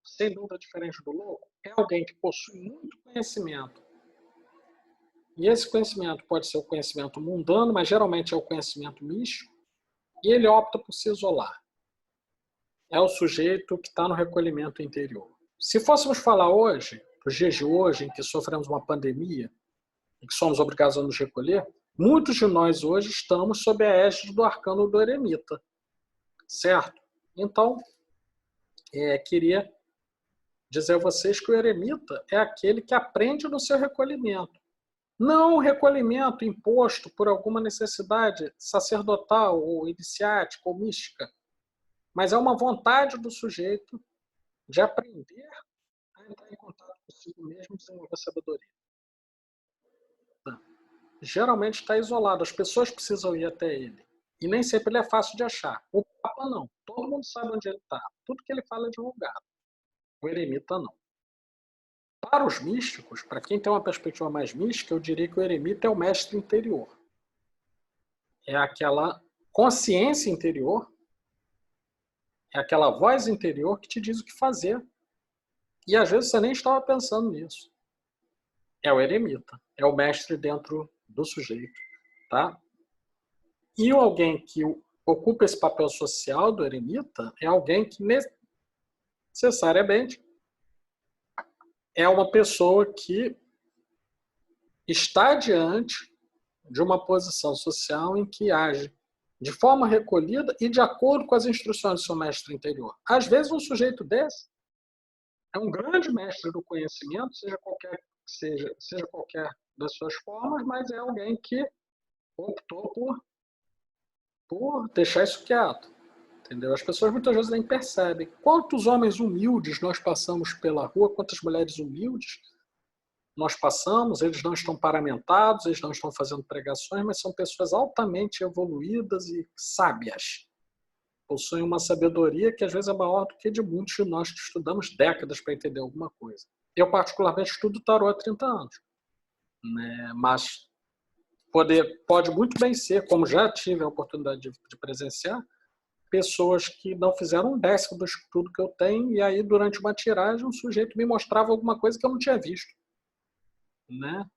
sem dúvida diferente do louco, é alguém que possui muito conhecimento. E esse conhecimento pode ser o conhecimento mundano, mas geralmente é o conhecimento místico, e ele opta por se isolar. É o sujeito que está no recolhimento interior. Se fôssemos falar hoje, nos dias de hoje, em que sofremos uma pandemia, e que somos obrigados a nos recolher, muitos de nós hoje estamos sob a égide do arcano do eremita. Certo? Então, queria dizer a vocês que o eremita é aquele que aprende no seu recolhimento. Não o recolhimento imposto por alguma necessidade sacerdotal, ou iniciática, ou mística, mas é uma vontade do sujeito de aprender a entrar em contato consigo mesmo e desenvolver sabedoria. Geralmente está isolado, as pessoas precisam ir até ele. E nem sempre ele é fácil de achar. O Papa não, todo mundo sabe onde ele está. Tudo que ele fala é divulgado. O eremita não. Para os místicos, para quem tem uma perspectiva mais mística, eu diria que o eremita é o mestre interior. É aquela consciência interior, é aquela voz interior que te diz o que fazer. E às vezes você nem estava pensando nisso. É o eremita, é o mestre dentro do sujeito. Tá? E alguém que ocupa esse papel social do eremita é alguém que necessariamente é uma pessoa que está diante de uma posição social em que age de forma recolhida e de acordo com as instruções do seu mestre interior. Às vezes um sujeito desse é um grande mestre do conhecimento, seja qualquer das suas formas, mas é alguém que optou por deixar isso quieto. Entendeu? As pessoas muitas vezes nem percebem. Quantos homens humildes nós passamos pela rua, quantas mulheres humildes nós passamos, eles não estão paramentados, eles não estão fazendo pregações, mas são pessoas altamente evoluídas e sábias. Possuem uma sabedoria que às vezes é maior do que de muitos de nós que estudamos décadas para entender alguma coisa. Eu, particularmente, estudo tarô há 30 anos. Né? Mas pode muito bem ser, como já tive a oportunidade de presenciar, pessoas que não fizeram um décimo do estudo que eu tenho, e aí, durante uma tiragem, um sujeito me mostrava alguma coisa que eu não tinha visto. Né?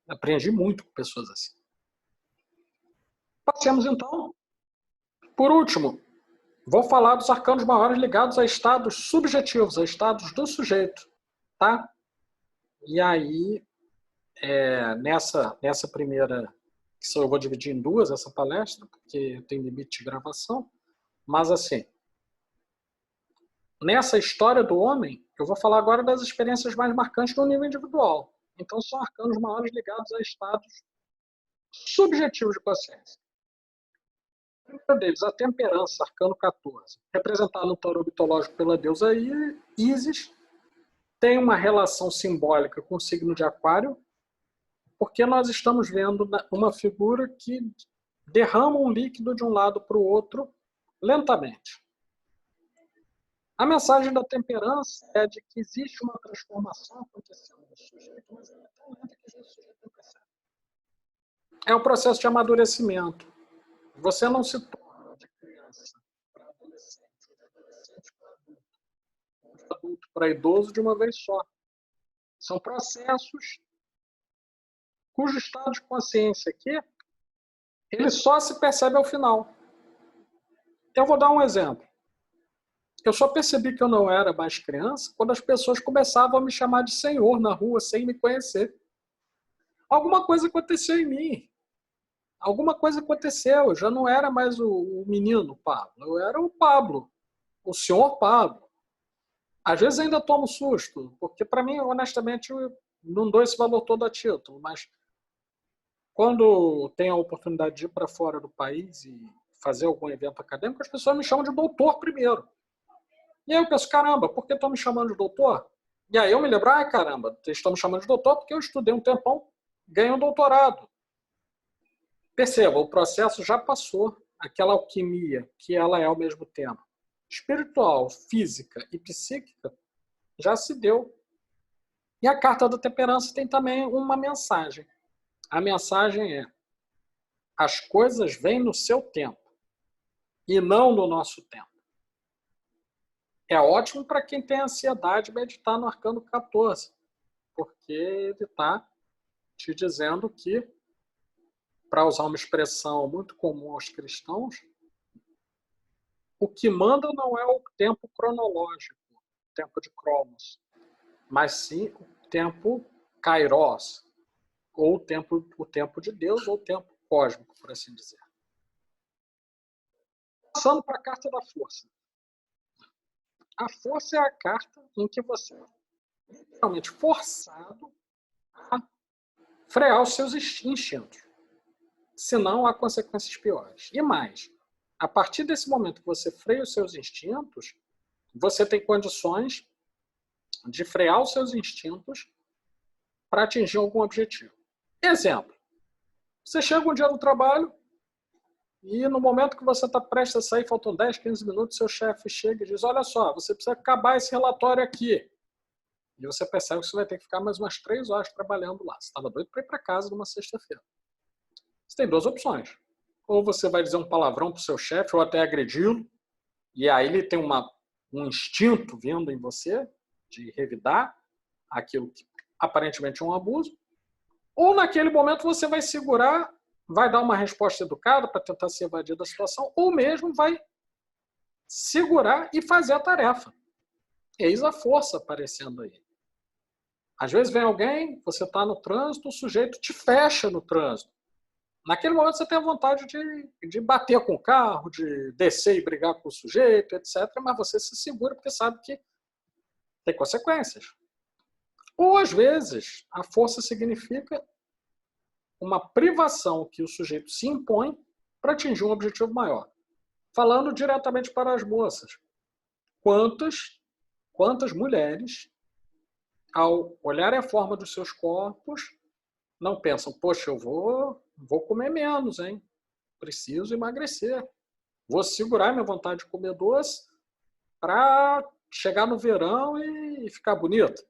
Aprendi muito com pessoas assim. Passemos, então. Por último, vou falar dos arcanos maiores ligados a estados subjetivos, a estados do sujeito. Tá? E aí, nessa primeira, que eu vou dividir em duas, essa palestra, porque tem limite de gravação, mas assim, nessa história do homem, eu vou falar agora das experiências mais marcantes no nível individual. Então, são arcanos maiores ligados a estados subjetivos de consciência. O primeiro deles, a temperança, arcano 14, representado no tarô mitológico pela deusa Ísis, tem uma relação simbólica com o signo de Aquário, porque nós estamos vendo uma figura que derrama um líquido de um lado para o outro lentamente. A mensagem da temperança é de que existe uma transformação acontecendo no sujeito, mas ela é tão lenta que o sujeito não percebe. É um processo de amadurecimento. Você não se torna de criança para adolescente, ou de adolescente para adulto, ou de adulto para idoso de uma vez só. São processos cujo estado de consciência aqui, ele só se percebe ao final. Eu vou dar um exemplo. Eu só percebi que eu não era mais criança quando as pessoas começavam a me chamar de senhor na rua, sem me conhecer. Alguma coisa aconteceu em mim. Alguma coisa aconteceu. Eu já não era mais o menino Pablo. Eu era o Pablo. O senhor Pablo. Às vezes ainda tomo susto, porque para mim, honestamente, eu não dou esse valor todo a título, mas quando tenho a oportunidade de ir para fora do país e fazer algum evento acadêmico, as pessoas me chamam de doutor primeiro. E aí eu penso, caramba, por que estão me chamando de doutor? E aí eu me lembro, caramba, vocês estão me chamando de doutor porque eu estudei um tempão, ganhei um doutorado. Perceba, o processo já passou. Aquela alquimia, que ela é ao mesmo tempo espiritual, física e psíquica, já se deu. E a carta da temperança tem também uma mensagem. A mensagem é: as coisas vêm no seu tempo e não no nosso tempo. É ótimo para quem tem ansiedade meditar no arcano 14, porque ele está te dizendo que, para usar uma expressão muito comum aos cristãos, o que manda não é o tempo cronológico, o tempo de Cronos, mas sim o tempo Kairos, ou o tempo de Deus, ou o tempo cósmico, por assim dizer. Passando para a carta da força. A força é a carta em que você é literalmente forçado a frear os seus instintos. Senão há consequências piores. E mais, a partir desse momento que você freia os seus instintos, você tem condições de frear os seus instintos para atingir algum objetivo. Exemplo, você chega um dia no trabalho e no momento que você está prestes a sair, faltam 10, 15 minutos, seu chefe chega e diz: olha só, você precisa acabar esse relatório aqui. E você percebe que você vai ter que ficar mais umas 3 horas trabalhando lá. Você estava doido para ir para casa numa sexta-feira. Você tem 2 opções. Ou você vai dizer um palavrão para o seu chefe, ou até agredi-lo, e aí ele tem um instinto vindo em você de revidar aquilo que aparentemente é um abuso. Ou naquele momento você vai segurar, vai dar uma resposta educada para tentar se evadir da situação, ou mesmo vai segurar e fazer a tarefa. Eis a força aparecendo aí. Às vezes vem alguém, você está no trânsito, o sujeito te fecha no trânsito. Naquele momento você tem a vontade de bater com o carro, de descer e brigar com o sujeito, etc. Mas você se segura porque sabe que tem consequências. Ou, às vezes, a força significa uma privação que o sujeito se impõe para atingir um objetivo maior. Falando diretamente para as moças, quantas mulheres ao olharem a forma dos seus corpos, não pensam, poxa, eu vou comer menos, hein? Preciso emagrecer. Vou segurar minha vontade de comer doce para chegar no verão e ficar bonito.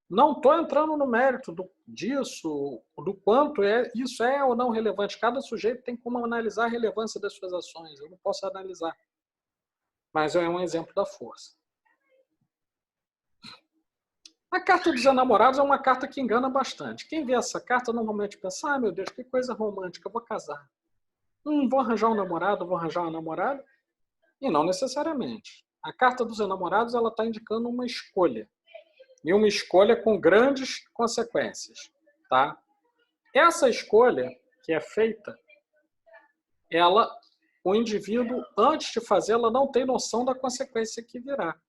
Não estou entrando no mérito disso, do quanto isso é ou não relevante. Cada sujeito tem como analisar a relevância das suas ações. Eu não posso analisar. Mas é um exemplo da força. A carta dos enamorados é uma carta que engana bastante. Quem vê essa carta normalmente pensa, meu Deus, que coisa romântica, eu vou casar. Vou arranjar um namorado, vou arranjar uma namorada. E não necessariamente. A carta dos enamorados ela está indicando uma escolha. E uma escolha com grandes consequências. Tá? Essa escolha que é feita, o indivíduo, antes de fazê-la, não tem noção da consequência que virá.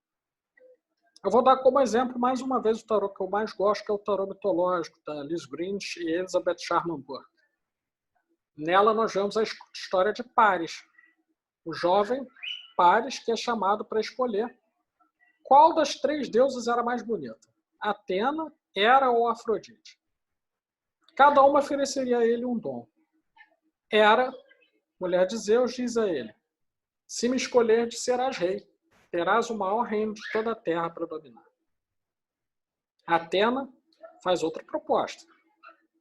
Eu vou dar como exemplo, mais uma vez, o tarô que eu mais gosto, que é o tarô mitológico, da Liz Grinch e Elizabeth Sharman Burke. Nela nós vemos a história de Paris. O jovem Paris, que é chamado para escolher qual das três deusas era mais bonita. Atena, Hera ou Afrodite. Cada uma ofereceria a ele um dom. Hera, mulher de Zeus, diz a ele, se me escolheres, serás rei. Terás o maior reino de toda a terra para dominar. Atena faz outra proposta.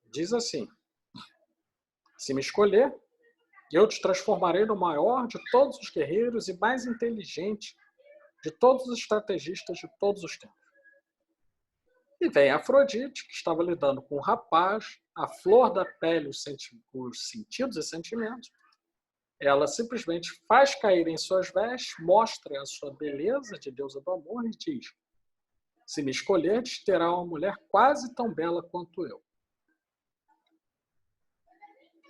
Diz assim, se me escolher, eu te transformarei no maior de todos os guerreiros e mais inteligente de todos os estrategistas de todos os tempos. E vem Afrodite, que estava lidando com um rapaz, a flor da pele, os sentidos e sentimentos. Ela simplesmente faz cair em suas vestes, mostra a sua beleza de deusa do amor e diz, se me escolheres, terá uma mulher quase tão bela quanto eu.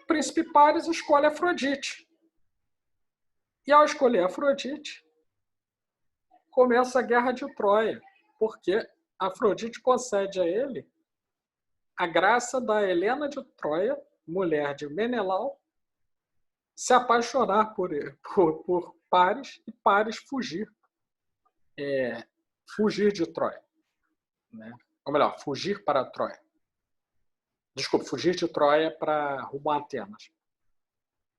O príncipe Paris escolhe Afrodite. E ao escolher Afrodite, começa a guerra de Troia, porque Afrodite concede a ele a graça da Helena de Troia, mulher de Menelau, se apaixonar por Paris e Paris fugir de Troia. Né? Ou melhor, fugir para Troia. Desculpa, fugir de Troia para rumo a Atenas.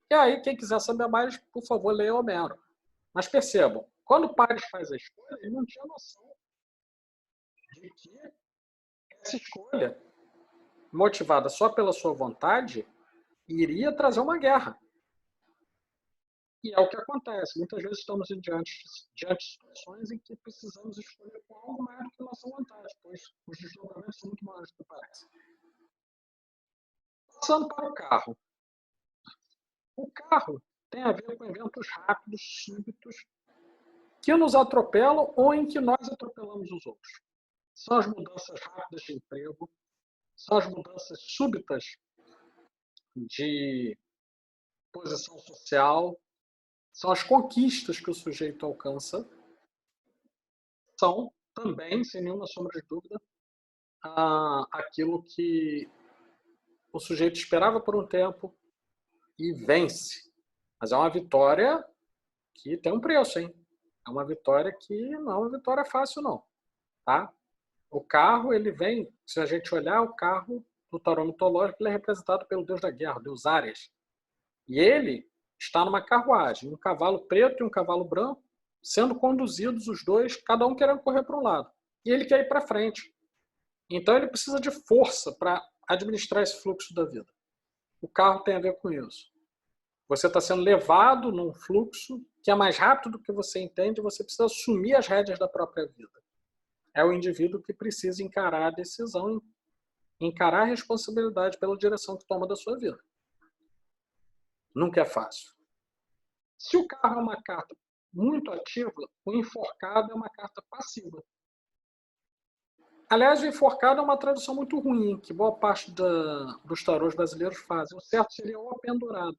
E aí, quem quiser saber mais, por favor, leia Homero. Mas percebam, quando Paris faz a escolha, ele não tinha noção de que essa escolha, motivada só pela sua vontade, iria trazer uma guerra. E é o que acontece. Muitas vezes estamos diante de situações em que precisamos escolher com algo maior do que nossa vontade, pois os desdobramentos são muito maiores do que parece. Passando para o carro. O carro tem a ver com eventos rápidos, súbitos, que nos atropelam ou em que nós atropelamos os outros. São as mudanças rápidas de emprego, são as mudanças súbitas de posição social, são as conquistas que o sujeito alcança, são também, sem nenhuma sombra de dúvida, aquilo que o sujeito esperava por um tempo e vence. Mas é uma vitória que tem um preço, hein? É uma vitória que não é uma vitória fácil, não. Tá? O carro, ele vem, se a gente olhar o carro do tarô mitológico, ele é representado pelo deus da guerra, o deus Ares. E ele está numa carruagem, um cavalo preto e um cavalo branco, sendo conduzidos os dois, cada um querendo correr para um lado. E ele quer ir para frente. Então ele precisa de força para administrar esse fluxo da vida. O carro tem a ver com isso. Você está sendo levado num fluxo que é mais rápido do que você entende, você precisa assumir as rédeas da própria vida. É o indivíduo que precisa encarar a decisão, encarar a responsabilidade pela direção que toma da sua vida. Nunca é fácil. Se o carro é uma carta muito ativa, o enforcado é uma carta passiva. Aliás, o enforcado é uma tradução muito ruim, que boa parte dos tarôs brasileiros fazem. O certo seria o apendurado.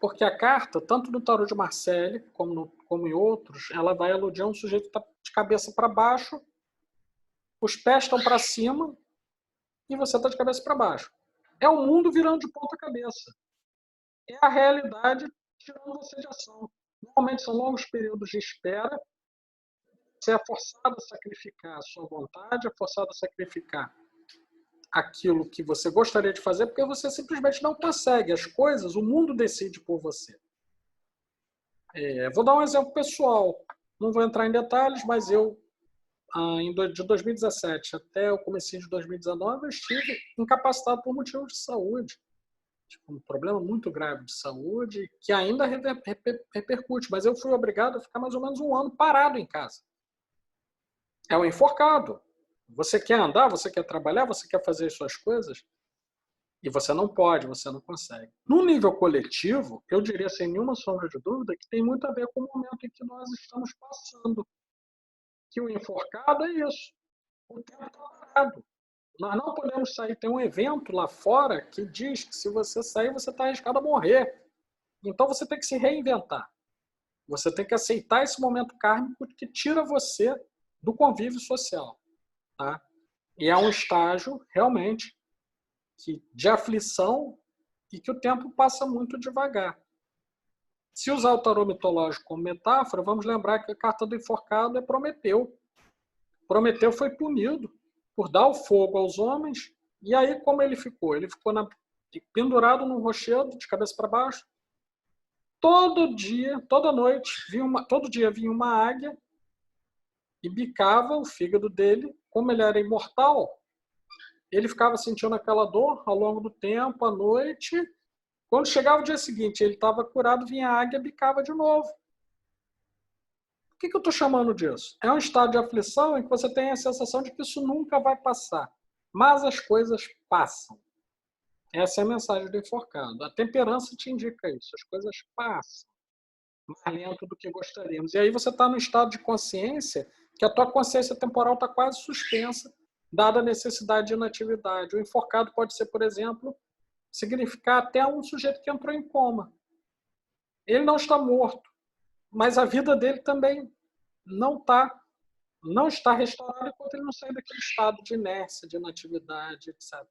Porque a carta, tanto no tarô de Marseille, como em outros, ela vai elogiar um sujeito que está de cabeça para baixo, os pés estão para cima e você está de cabeça para baixo. É o mundo virando de ponta cabeça. É a realidade tirando você de ação. Normalmente são longos períodos de espera Você é forçado a sacrificar a sua vontade, é forçado a sacrificar aquilo que você gostaria de fazer, porque você simplesmente não consegue. As coisas, o mundo decide por você. Vou dar um exemplo pessoal. Não vou entrar em detalhes, mas eu, de 2017 até o comecinho de 2019, eu estive incapacitado por motivos de saúde. Um problema muito grave de saúde, que ainda repercute. Mas eu fui obrigado a ficar mais ou menos um ano parado em casa. É um enforcado. Você quer andar, você quer trabalhar, você quer fazer as suas coisas, e você não pode, você não consegue. No nível coletivo, eu diria sem nenhuma sombra de dúvida que tem muito a ver com o momento em que nós estamos passando. Que o enforcado é isso. O tempo está parado. Nós não podemos sair. Tem um evento lá fora que diz que se você sair, você está arriscado a morrer. Então você tem que se reinventar. Você tem que aceitar esse momento kármico que tira você do convívio social. Tá? E é um estágio, realmente, de aflição e que o tempo passa muito devagar. Se usar o tarô mitológico como metáfora, vamos lembrar que a carta do enforcado é Prometeu. Prometeu foi punido por dar o fogo aos homens, e aí como ele ficou? Ele ficou pendurado num rochedo, de cabeça para baixo. Todo dia, toda noite, todo dia vinha uma águia e bicava o fígado dele. Como ele era imortal, ele ficava sentindo aquela dor ao longo do tempo, à noite. Quando chegava o dia seguinte, ele estava curado, vinha a águia e bicava de novo. O que eu estou chamando disso? É um estado de aflição em que você tem a sensação de que isso nunca vai passar. Mas as coisas passam. Essa é a mensagem do enforcado. A temperança te indica isso. As coisas passam mais lento do que gostaríamos. E aí você está no estado de consciência que a tua consciência temporal está quase suspensa, dada a necessidade de inatividade. O enforcado pode ser, por exemplo, significar até um sujeito que entrou em coma. Ele não está morto, mas a vida dele também não está restaurada enquanto ele não sair daquele estado de inércia, de inatividade, etc.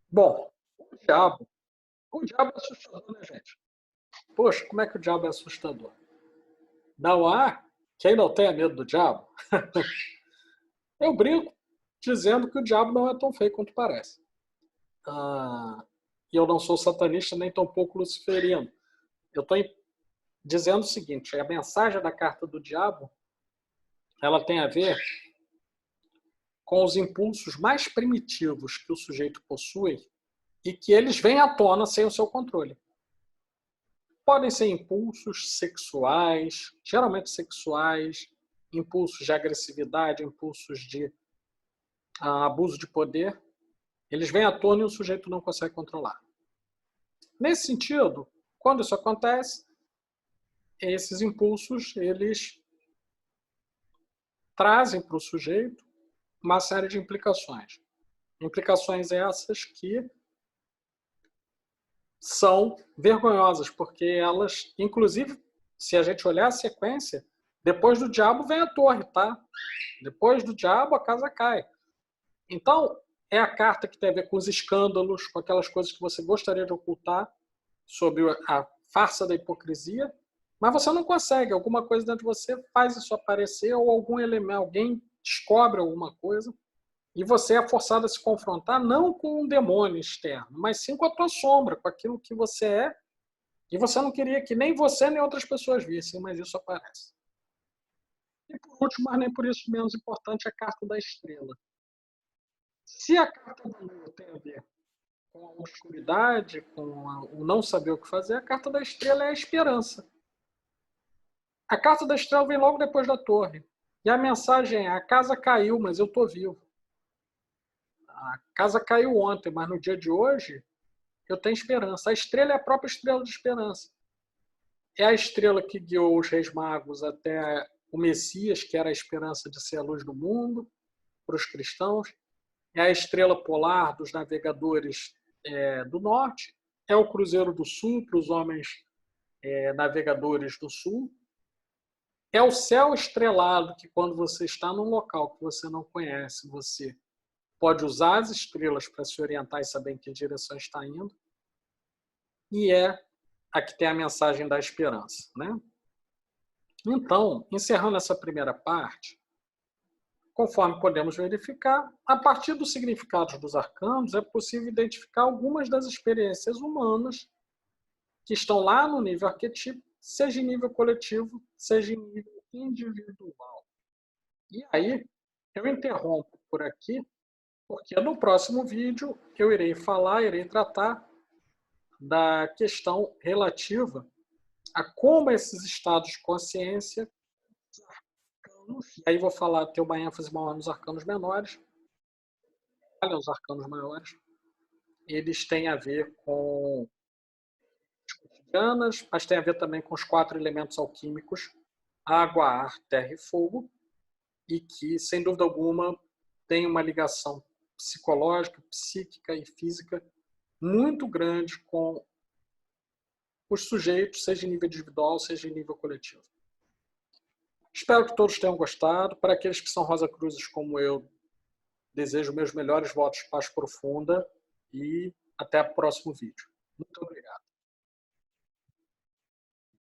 Bom, o diabo é assustador, né, gente? Poxa, como é que o diabo é assustador? Não há quem não tenha medo do diabo. Eu brinco dizendo que o diabo não é tão feio quanto parece. E eu não sou satanista nem tampouco luciferino. Eu estou dizendo o seguinte, a mensagem da carta do diabo, ela tem a ver com os impulsos mais primitivos que o sujeito possui e que eles vêm à tona sem o seu controle. Podem ser impulsos sexuais, geralmente sexuais, impulsos de agressividade, impulsos de abuso de poder. Eles vêm à tona e o sujeito não consegue controlar. Nesse sentido, quando isso acontece, esses impulsos, eles trazem para o sujeito uma série de implicações. Implicações essas que são vergonhosas, porque elas, inclusive, se a gente olhar a sequência, depois do diabo vem a torre, tá? Depois do diabo a casa cai. Então, é a carta que tem a ver com os escândalos, com aquelas coisas que você gostaria de ocultar, sobre a farsa da hipocrisia, mas você não consegue. Alguma coisa dentro de você faz isso aparecer, ou algum elemento, alguém descobre alguma coisa, e você é forçado a se confrontar não com um demônio externo, mas sim com a tua sombra, com aquilo que você é, e você não queria que nem você nem outras pessoas vissem, mas isso aparece. E por último, mas nem por isso menos importante, a carta da estrela. Se a carta da lua tem a ver com a obscuridade, com o não saber o que fazer, a carta da estrela é a esperança. A carta da estrela vem logo depois da torre. E a mensagem é, a casa caiu, mas eu estou vivo. A casa caiu ontem, mas no dia de hoje eu tenho esperança. A estrela é a própria estrela de esperança. É a estrela que guiou os reis magos até o Messias, que era a esperança de ser a luz do mundo, para os cristãos. É a estrela polar dos navegadores do norte. É o cruzeiro do sul, para os homens navegadores do sul. É o céu estrelado que, quando você está num local que você não conhece, você pode usar as estrelas para se orientar e saber em que direção está indo. E é a que tem a mensagem da esperança, né? Então, encerrando essa primeira parte, conforme podemos verificar, a partir dos significados dos arcanos, é possível identificar algumas das experiências humanas que estão lá no nível arquetípico, seja em nível coletivo, seja em nível individual. E aí, eu interrompo por aqui, porque no próximo vídeo eu irei tratar da questão relativa a como esses estados de consciência, e aí vou ter uma ênfase maior nos arcanos menores, os arcanos maiores, eles têm a ver com as cotidianas, mas tem a ver também com os 4 elementos alquímicos, água, ar, terra e fogo, e que, sem dúvida alguma, tem uma ligação psicológica, psíquica e física muito grande com os sujeitos, seja em nível individual, seja em nível coletivo. Espero que todos tenham gostado. Para aqueles que são Rosa Cruzes como eu, desejo meus melhores votos de paz profunda e até o próximo vídeo. Muito obrigado.